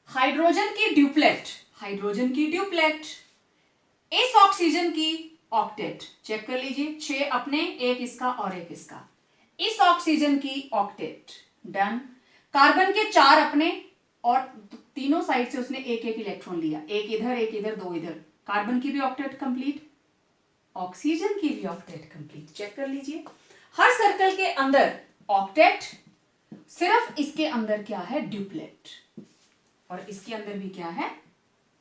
हाइड्रोजन की ड्यूप्लेट, हाइड्रोजन की ड्यूप्लेट, इस ऑक्सीजन की ऑक्टेट। चेक कर लीजिए, 6 अपने, 1 इसका और 1 इसका। इस ऑक्सीजन की ऑक्टेट। डन। कार्बन के 4 अपने और तीनों साइड से उसने एक एक इलेक्ट्रॉन लिया, एक इधर 2 इधर। कार्बन की भी ऑक्टेट कंप्लीट, ऑक्सीजन की भी ऑक्टेट कंप्लीट। चेक कर लीजिए, हर सर्कल के अंदर ऑक्टेट, सिर्फ इसके अंदर क्या है ड्यूप्लेट, और इसके अंदर भी क्या है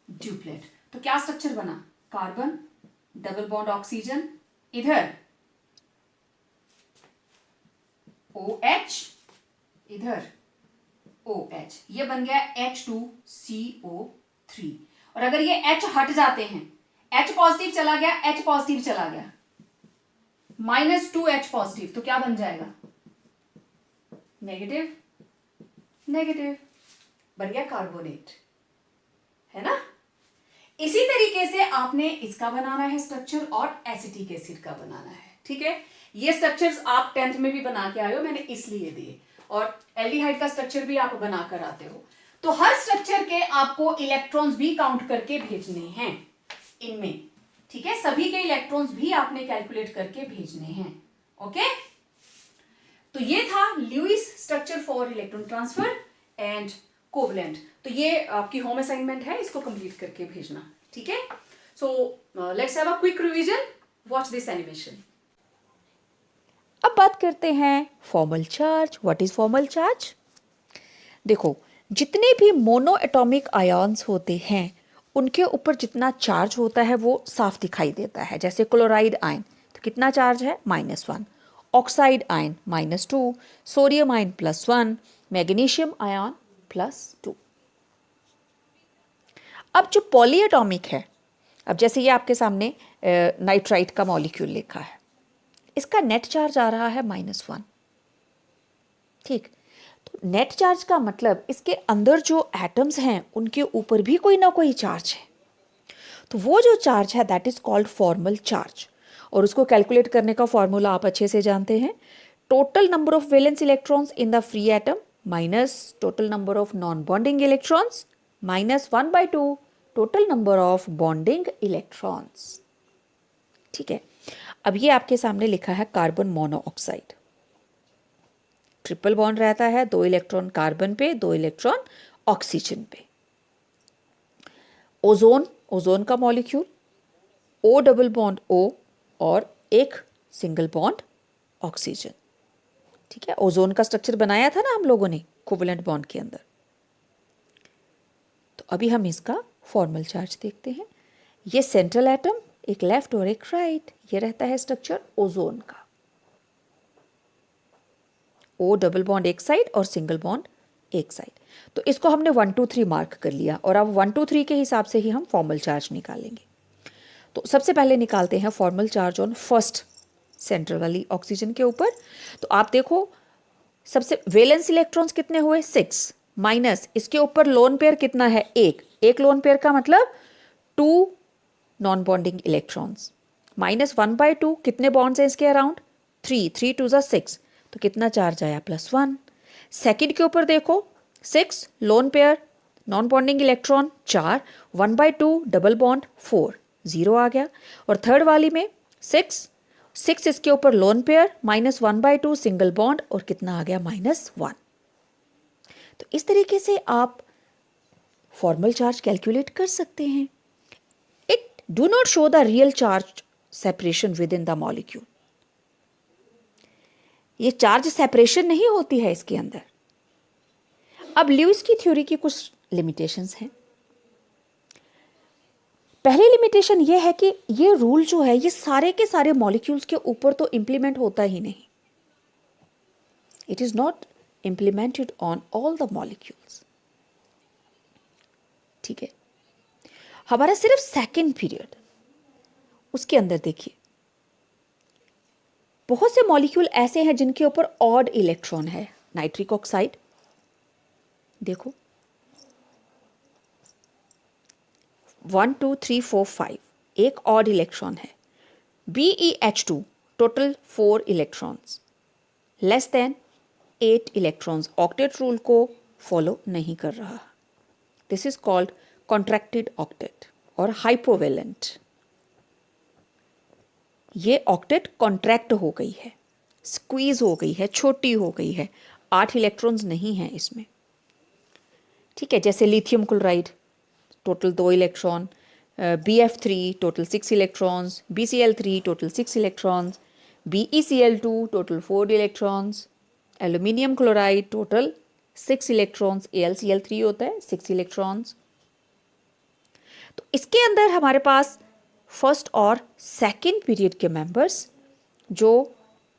ड्यूप्लेट। तो क्या स्ट्रक्चर बना, कार्बन डबल बॉन्ड ऑक्सीजन, इधर OH, इधर OH, ये बन गया H2CO3। और अगर ये H हट जाते हैं, H पॉजिटिव चला गया, H पॉजिटिव चला गया, -2H पॉजिटिव, तो क्या बन जाएगा नेगेटिव, नेगेटिव, बन गया कार्बोनेट, है ना। इसी तरीके से आपने इसका बनाना है स्ट्रक्चर और एसिटिक एसिड का बनाना है। ठीक है, ये स्ट्रक्चर्स आप 10th में भी बना के आए हो, मैंने इसलिए दिए, और एल्डिहाइड का स्ट्रक्चर भी आप बना कर आते हो। तो हर स्ट्रक्चर के आपको इलेक्ट्रॉन्स भी काउंट करके भेजने हैं इनमें। ठीक है, सभी के इलेक्ट्रॉन्स भी आपने कैलकुलेट करके भेजने हैं। ओके, तो ये था Lewis structure for electron transfer and covalent. तो ये आपकी होम असाइनमेंट है, इसको कंप्लीट करके भेजना। ठीक है, so let's have a quick revision, watch this animation. अब बात करते हैं formal charge. What is formal charge? देखो, जितने भी मोनो एटॉमिक आयन्स होते हैं उनके ऊपर जितना चार्ज होता है वो साफ दिखाई देता है। जैसे क्लोराइड आयन तो कितना चार्ज है, -1, oxide ion -2, sodium ion +1, magnesium ion +2। अब जो पॉलीएटॉमिक है, अब जैसे ये आपके सामने नाइट्राइट का मॉलिक्यूल लिखा है, इसका नेट चार्ज आ रहा है -1। ठीक, तो नेट चार्ज का मतलब इसके अंदर जो एटम्स हैं उनके ऊपर भी कोई ना कोई चार्ज है। तो वो जो चार्ज है that is called formal charge, और उसको कैलकुलेट करने का फॉर्मूला आप अच्छे से जानते हैं। Total number of valence electrons in the free atom minus total number of non bonding electrons minus 1/2 total number of bonding electrons. ठीक है, अब ये आपके सामने लिखा है कार्बन मोनोऑक्साइड। ट्रिपल बॉन्ड रहता है, 2 इलेक्ट्रॉन कार्बन पे, 2 इलेक्ट्रॉन ऑक्सीजन पे। ओजोन, ओजोन का molecule O double bond O और एक सिंगल बॉन्ड ऑक्सीजन। ठीक है, ओजोन का स्ट्रक्चर बनाया था ना हम लोगों ने कोवेलेंट बॉन्ड के अंदर। तो अभी हम इसका फॉर्मल चार्ज देखते हैं। ये सेंट्रल एटम, एक लेफ्ट और एक राइट, ये रहता है स्ट्रक्चर ओजोन का। O डबल बॉन्ड एक साइड और सिंगल बॉन्ड एक साइड। तो इसको हमने 1 2 3 मार्क कर लिया, और अब 1 2 3 के हिसाब से ही हम फॉर्मल चार्ज निकालेंगे। तो सबसे पहले निकालते हैं formal charge on first central वाली ऑक्सीजन के ऊपर। तो आप देखो, सबसे वैलेंस इलेक्ट्रॉन्स कितने हुए, 6, माइनस इसके ऊपर लोन पेयर कितना है, एक लोन पेयर का मतलब 2 नॉन बॉन्डिंग इलेक्ट्रॉन्स, माइनस 1/2 कितने बॉन्ड्स हैं इसके अराउंड, 3, 3 2 6, तो कितना चार्ज आया, +1। सेकंड के ऊपर देखो, 6 lone pair non bonding electron 4, 1/2 double bond 4, 0 आ गया। और थर्ड वाली में 6 इसके ऊपर loan pair minus 1/2 single bond, और कितना आ गया, -1। तो इस तरीके से आप फॉर्मल चार्ज कैलकुलेट कर सकते हैं। It do not show the real charge separation with in the molecule. ये चार्ज सेपरेशन नहीं होती है इसके अंदर। अब ल्यूइस की थ्योरी की कुछ लिमिटेशंस हैं। पहली लिमिटेशन ये है कि ये रूल जो है ये सारे के सारे मॉलिक्यूल्स के ऊपर तो इंप्लीमेंट होता ही नहीं। It is not implemented on all the molecules. ठीक है, हमारा सिर्फ सेकेंड पीरियड, उसके अंदर देखिए बहुत से मॉलिक्यूल ऐसे हैं जिनके ऊपर ऑड इलेक्ट्रॉन है। नाइट्रिक ऑक्साइड देखो, 1 2 3 4 5 एक ऑड इलेक्ट्रॉन है। BeH2 total 4 electrons, less than 8 electrons, octet rule को फॉलो नहीं कर रहा। This is called contracted octet और हाइपोवेलेंट। ये ऑक्टेट कॉन्ट्रैक्ट हो गई है, स्क्वीज हो गई है, छोटी हो गई है, 8 इलेक्ट्रॉन्स नहीं हैं इसमें। ठीक है, जैसे lithium chloride total 2 electron, BF3 total 6 electrons, BCl3 total 6 electrons, BeCl2 total 4 electrons, aluminium chloride total 6 electrons, AlCl3 होता है 6 इलेक्ट्रॉन्स। तो इसके अंदर हमारे पास फर्स्ट और सेकंड पीरियड के मेंबर्स जो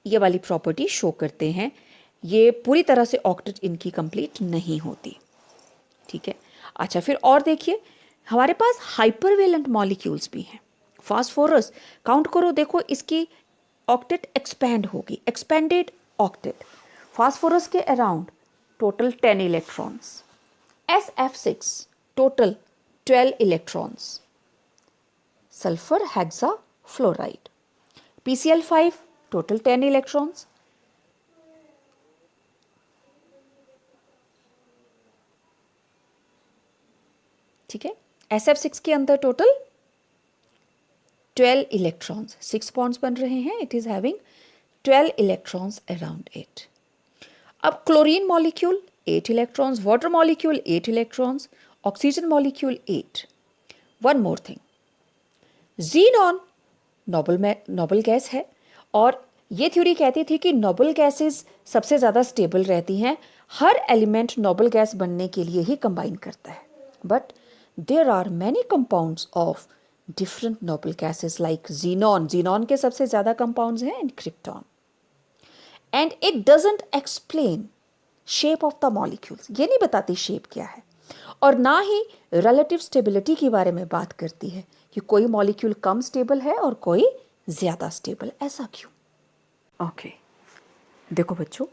ये वाली प्रॉपर्टी शो करते हैं, ये पूरी तरह से ऑक्टेट इनकी कंप्लीट नहीं होती। ठीक है, अच्छा फिर और देखिए, हमारे पास हाइपरवेलेंट मॉलिक्यूल्स भी हैं। फास्फोरस काउंट करो, देखो इसकी ऑक्टेट एक्सपैंड होगी, एक्सपेंडेड ऑक्टेट। फास्फोरस के around total 10 electrons, SF6 total 12 electrons, sulphur hexa fluoride, PCl5 total 10 electrons, ठीक है। SF6 के अंदर टोटल 12 इलेक्ट्रॉन्स, 6 बॉन्ड्स बन रहे हैं, it is having 12 electrons around it. अब chlorine molecule 8 electrons, water molecule 8 electrons, oxygen molecule 8। One more thing, xenon noble gas है, और ये थ्योरी कहती थी कि नोबल गैसेस सबसे ज़्यादा स्टेबल रहती हैं, हर एलिमेंट नोबल गैस बनने के लिए ही कंबाइन करता है। But there are many compounds of different noble gases like xenon, xenon के सबसे ज़्यादा कंपाउंड्स हैं and krypton, and it doesn't explain shape of the molecules, ये नहीं बताती शेप क्या है, और ना ही रिलेटिव स्टेबिलिटी के बारे में बात करती है कि कोई मॉलिक्यूल कम स्टेबल है और कोई ज़्यादा स्टेबल, ऐसा क्यों? ओके, देखो बच्चों,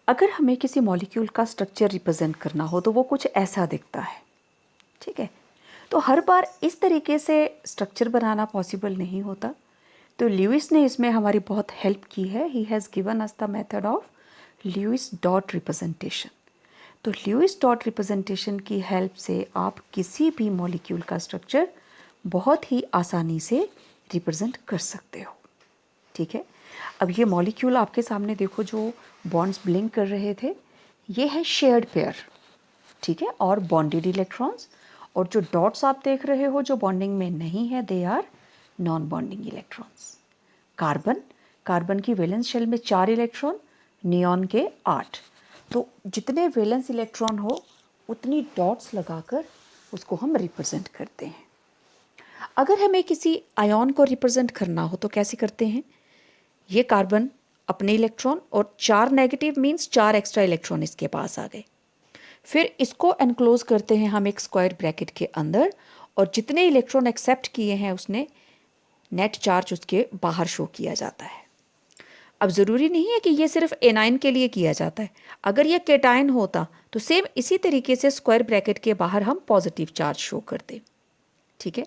अगर हमें किसी मॉलिक्यूल का स्ट्रक्चर रिप्रेजेंट करना हो तो वो कुछ ऐसा दिखता है, ठीक है। तो हर बार इस तरीके से स्ट्रक्चर बनाना पॉसिबल नहीं होता, तो ल्यूइस ने इसमें हमारी बहुत हेल्प की है। He has given us the method of Lewis dot representation. तो ल्यूइस डॉट रिप्रेजेंटेशन की हेल्प से आप किसी भी मॉलिक्यूल का स्ट्रक्चर बहुत ही आसानी से रिप्रेजेंट कर सकते हो, ठीक है। अब ये मॉलिक्यूल आपके सामने देखो, जो बॉन्ड्स ब्लिंक कर रहे थे, ये है शेयर्ड पेयर, ठीक है, और बॉन्डेड इलेक्ट्रॉन्स, और जो डॉट्स आप देख रहे हो जो बॉन्डिंग में नहीं है, they are non bonding electrons. Carbon, carbon की वैलेंस शेल में 4 इलेक्ट्रॉन, नियॉन के 8, तो जितने वैलेंस इलेक्ट्रॉन हो उतनी डॉट्स लगाकर उसको हम रिप्रेजेंट करते हैं। अगर हमें किसी आयन को रिप्रेजेंट करना हो तो कैसे करते हैं? ये कार्बन अपने इलेक्ट्रॉन और 4 नेगेटिव मीन्स 4 एक्स्ट्रा इलेक्ट्रॉन इसके पास आ गए, फिर इसको एनक्लोज करते हैं हम एक स्क्वायर ब्रैकेट के अंदर, और जितने इलेक्ट्रॉन एक्सेप्ट किए हैं उसने नेट चार्ज उसके बाहर शो किया जाता है। अब ज़रूरी नहीं है कि ये सिर्फ एनाइन के लिए किया जाता है, अगर ये केटाइन होता तो सेम इसी तरीके से स्क्वायर ब्रैकेट के बाहर हम पॉजिटिव चार्ज शो करते, ठीक है।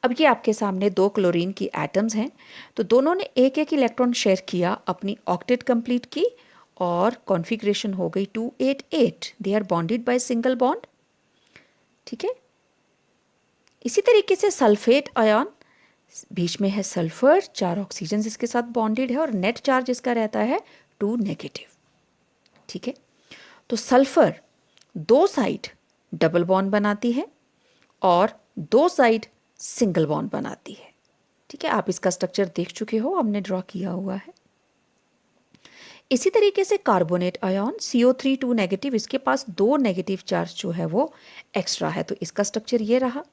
अब ये आपके सामने 2 क्लोरीन की एटम्स हैं, तो दोनों ने एक एक इलेक्ट्रॉन शेयर किया, अपनी ऑक्टेट कंप्लीट की और कॉन्फ़िगरेशन हो गई 288। They are bonded by single bond, ठीक है। इसी तरीके से सल्फेट आयन, बीच में है सल्फर, 4 ऑक्सीजन इसके साथ बॉन्डेड है और नेट चार्ज इसका रहता है 2 नेगेटिव, ठीक है। तो सल्फर 2 साइड डबल बॉन्ड बनाती है और 2 साइड सिंगल बॉन्ड बनाती है, ठीक है। आप इसका स्ट्रक्चर देख चुके हो, हमने ड्रॉ किया हुआ है। इसी तरीके से कार्बोनेट आयन CO3 2 नेगेटिव, इसके पास 2 नेगेटिव चार्ज जो है वो एक्स्ट्रा है, तो इसका स्ट्रक्चर ये रहा,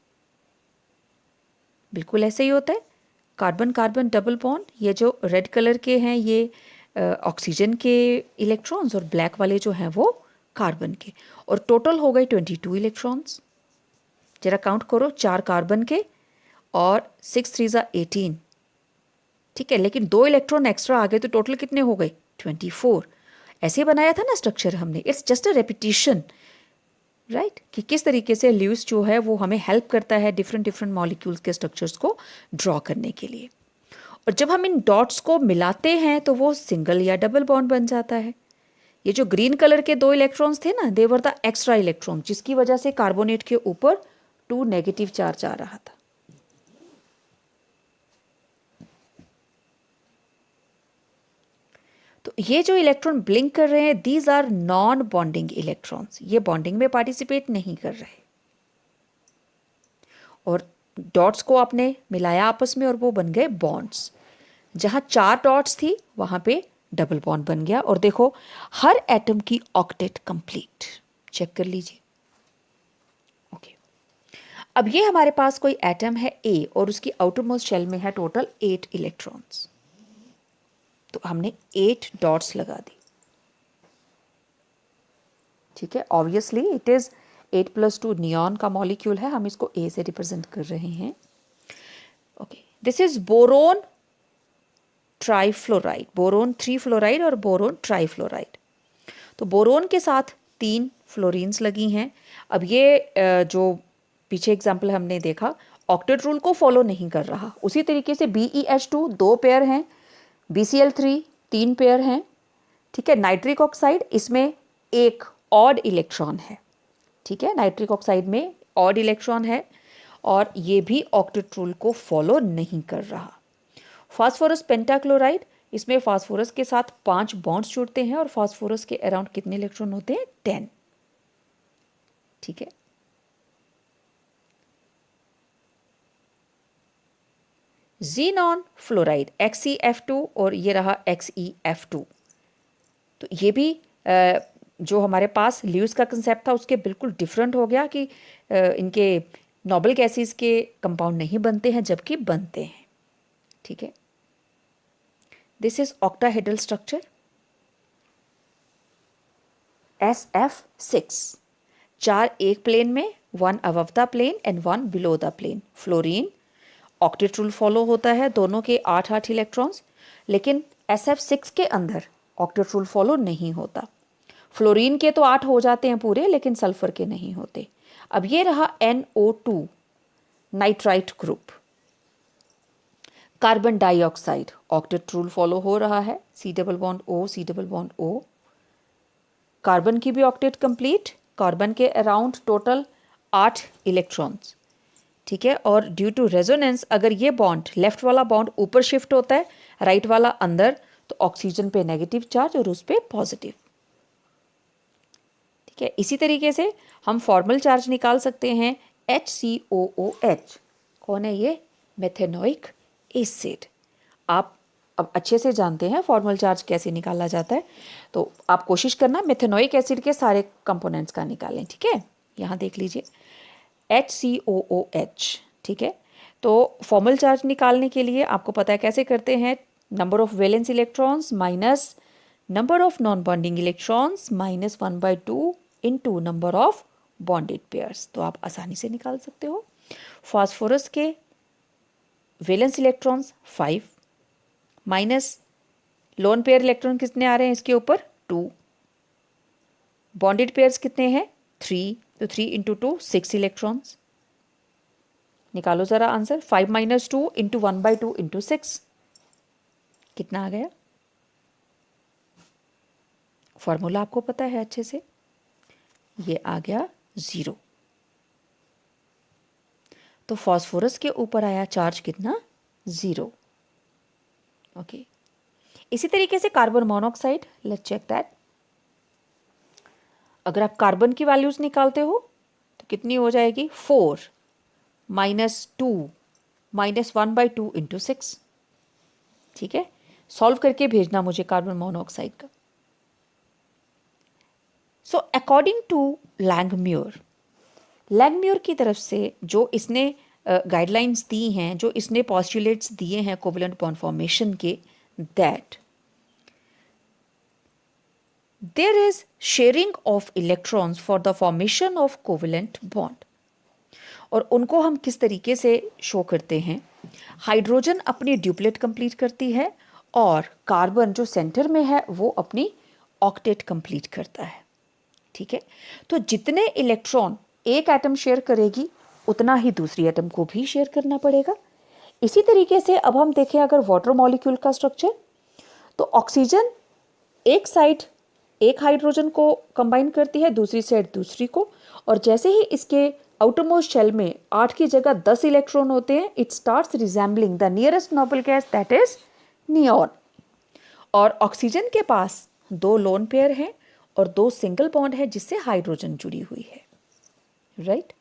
बिल्कुल ऐसे ही होता है। कार्बन कार्बन डबल बॉन्ड, ये जो रेड कलर के हैं ये ऑक्सीजन के इलेक्ट्रॉन्स और ब्लैक वाले जो हैं वो कार्बन के, और टोटल हो गए 22 इलेक्ट्रॉन्स। जरा काउंट करो, 4 कार्बन के और 6 3 18, ठीक है, लेकिन 2 इलेक्ट्रॉन एक्स्ट्रा आ गए तो टोटल कितने हो गए? 24। ऐसे बनाया था ना स्ट्रक्चर हमने, it's just a repetition, right, कि किस तरीके से ल्यूइस जो है वो हमें हेल्प करता है डिफरेंट डिफरेंट मॉलिक्यूल्स के स्ट्रक्चर्स को ड्रॉ करने के लिए। और जब हम इन डॉट्स को मिलाते हैं तो वो सिंगल या डबल बॉन्ड बन जाता है। ये जो ग्रीन कलर के 2 इलेक्ट्रॉन्स थे ना, दे वर द एक्स्ट्रा इलेक्ट्रॉन, जिसकी वजह से कार्बोनेट के ऊपर 2 नेगेटिव चार्ज आ रहा था। तो ये जो इलेक्ट्रॉन ब्लिंक कर रहे हैं, these are non bonding electrons, ये बॉन्डिंग में पार्टिसिपेट नहीं कर रहे, और डॉट्स को आपने मिलाया आपस में और वो बन गए बॉन्ड्स। जहाँ 4 डॉट्स थी वहाँ पे डबल बॉन्ड बन गया, और देखो हर एटम की ऑक्टेट कंप्लीट, चेक कर लीजिए। ओके, अब ये हमारे पास कोई एटम है A और उसकी आउटर मोस्ट शेल में है टोटल 8 इलेक्ट्रॉन्स, तो हमने 8 डॉट्स लगा दी, ठीक है। ऑब्वियसली इट इज 8+2 नियॉन का मॉलिक्यूल है, हम इसको A से रिप्रेजेंट कर रहे हैं। Okay, this is boron trifluoride, boron 3 fluoride और बोरोन ट्राइफ्लोराइड। तो बोरोन के साथ 3 फ्लोरीन्स लगी हैं। अब ये जो पीछे एग्जाम्पल हमने देखा, ऑक्टेट रूल को फॉलो नहीं कर रहा। उसी तरीके से BeH2 2 पेयर हैं, BCl3 3 पेयर हैं, ठीक है। नाइट्रिक ऑक्साइड, इसमें एक ऑड इलेक्ट्रॉन है, ठीक है, नाइट्रिक ऑक्साइड में ऑड इलेक्ट्रॉन है और ये भी ऑक्टेट रूल को फॉलो नहीं कर रहा। फास्फोरस पेंटाक्लोराइड, इसमें फास्फोरस के साथ 5 बॉन्ड्स जुड़ते हैं और फास्फोरस के अराउंड कितने इलेक्ट्रॉन होते हैं? 10, ठीक है। जीनॉन फ्लोराइड XeF2 और ये रहा XeF2, तो ये भी जो हमारे पास ल्यूइस का कंसेप्ट था उसके बिल्कुल डिफरेंट हो गया कि इनके नोबल गैसेस के कंपाउंड नहीं बनते हैं जबकि बनते हैं, ठीक है। This is octahedral structure SF6, 4 एक प्लेन में, 1 above the plane and 1 below the plane. Fluorine octet rule follow होता है, दोनों के 8 इलेक्ट्रॉन्स, लेकिन SF6 के अंदर ऑक्टेट रूल फॉलो नहीं होता। फ्लोरीन के तो 8 हो जाते हैं पूरे, लेकिन सल्फर के नहीं होते। अब ये रहा NO2 nitrite group. Carbon dioxide octet rule follow हो रहा है, C double bond O, C double bond O। Carbon की भी ऑक्टेट कंप्लीट, कार्बन के अराउंड टोटल 8 इलेक्ट्रॉन्स, ठीक है। और ड्यू टू रेजोनेंस अगर ये बॉन्ड, लेफ्ट वाला बॉन्ड ऊपर शिफ्ट होता है, राइट वाला अंदर, तो ऑक्सीजन पे नेगेटिव चार्ज और उस पे पॉजिटिव, ठीक है। इसी तरीके से हम फॉर्मल चार्ज निकाल सकते हैं, HCOOH। कौन है ये? Methanoic acid. आप अब अच्छे से जानते हैं फॉर्मल चार्ज कैसे निकाला जाता है, तो आप कोशिश करना मेथेनोइक एसिड के सारे कंपोनेंट्स का निकालें, ठीक है। यहाँ देख लीजिए HCOOH, ठीक है। तो फॉर्मल चार्ज निकालने के लिए आपको पता है कैसे करते हैं, number of valence electrons minus number of non bonding electrons minus 1/2 into number of bonded pairs. तो आप आसानी से निकाल सकते हो। फास्फोरस के valence electrons 5 minus lone pair electron कितने आ रहे हैं इसके ऊपर 2, बॉन्डेड पेयर्स कितने हैं 3, तो 3 इंटू 2 6 इलेक्ट्रॉन्स। निकालो जरा आंसर, 5 माइनस 2 इंटू 1/2 इंटू 6 कितना आ गया? फॉर्मूला आपको पता है अच्छे से, ये आ गया 0। तो फास्फोरस के ऊपर आया चार्ज कितना? 0, ओके। इसी तरीके से carbon monoxide, let's check that. अगर आप कार्बन की वैल्यूज निकालते हो तो कितनी हो जाएगी? 4 माइनस 2 माइनस 1/2 इंटू 6, ठीक है। सॉल्व करके भेजना मुझे कार्बन मोनोऑक्साइड का। सो अकॉर्डिंग टू लैंगम्यूर की तरफ से जो इसने गाइडलाइंस दी हैं, जो इसने पॉस्टुलेट्स दिए हैं कोवलेंट बॉन्ड फॉर्मेशन के, that there is sharing of electrons for the formation of covalent bond। और उनको हम किस तरीके से शो करते हैं? हाइड्रोजन अपनी ड्यूप्लेट कंप्लीट करती है और कार्बन जो सेंटर में है वो अपनी ऑक्टेट कंप्लीट करता है, ठीक है। तो जितने इलेक्ट्रॉन एक एटम शेयर करेगी उतना ही दूसरी एटम को भी शेयर करना पड़ेगा। इसी तरीके से अब हम देखें अगर वाटर मॉलिक्यूल का स्ट्रक्चर, तो ऑक्सीजन एक साइड एक हाइड्रोजन को कंबाइन करती है, दूसरी साइड दूसरी को, और जैसे ही इसके आउटरमोस्ट शेल में 8 की जगह 10 इलेक्ट्रॉन होते हैं, it starts resembling the nearest noble gas that is neon. और ऑक्सीजन के पास 2 लोन पेयर हैं और 2 सिंगल बॉन्ड है जिससे हाइड्रोजन जुड़ी हुई है, राइट।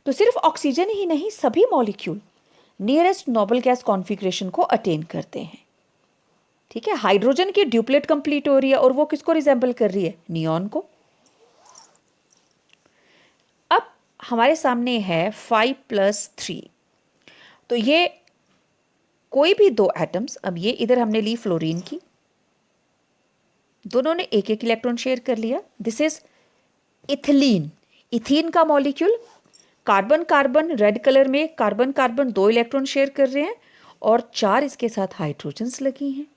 तो सिर्फ ऑक्सीजन ही नहीं, सभी molecule nearest noble gas configuration को अटेन करते हैं, ठीक है। हाइड्रोजन की ड्यूप्लेट कंप्लीट हो रही है और वो किसको रिजेंबल कर रही है? नियॉन को। अब हमारे सामने है 5 + 3, तो ये कोई भी 2 एटम्स, अब ये इधर हमने ली फ्लोरीन की, दोनों ने एक एक इलेक्ट्रॉन शेयर कर लिया। दिस इज इथिलीन, इथीन का molecule. Carbon carbon red colour में कार्बन कार्बन 2 इलेक्ट्रॉन शेयर कर रहे हैं और 4 इसके साथ हाइड्रोजन्स लगी हैं।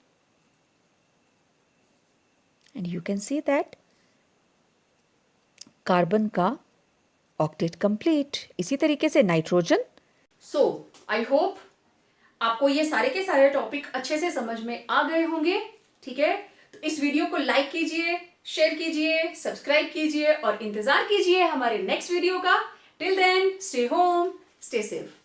And you can see that carbon का ऑक्टेट कंप्लीट। इसी तरीके से नाइट्रोजन। सो आई होप आपको ये सारे के सारे टॉपिक अच्छे से समझ में आ गए होंगे, ठीक है। तो इस वीडियो को लाइक कीजिए, शेयर कीजिए, सब्सक्राइब कीजिए और इंतजार कीजिए हमारे नेक्स्ट वीडियो का। Till then stay home, stay safe.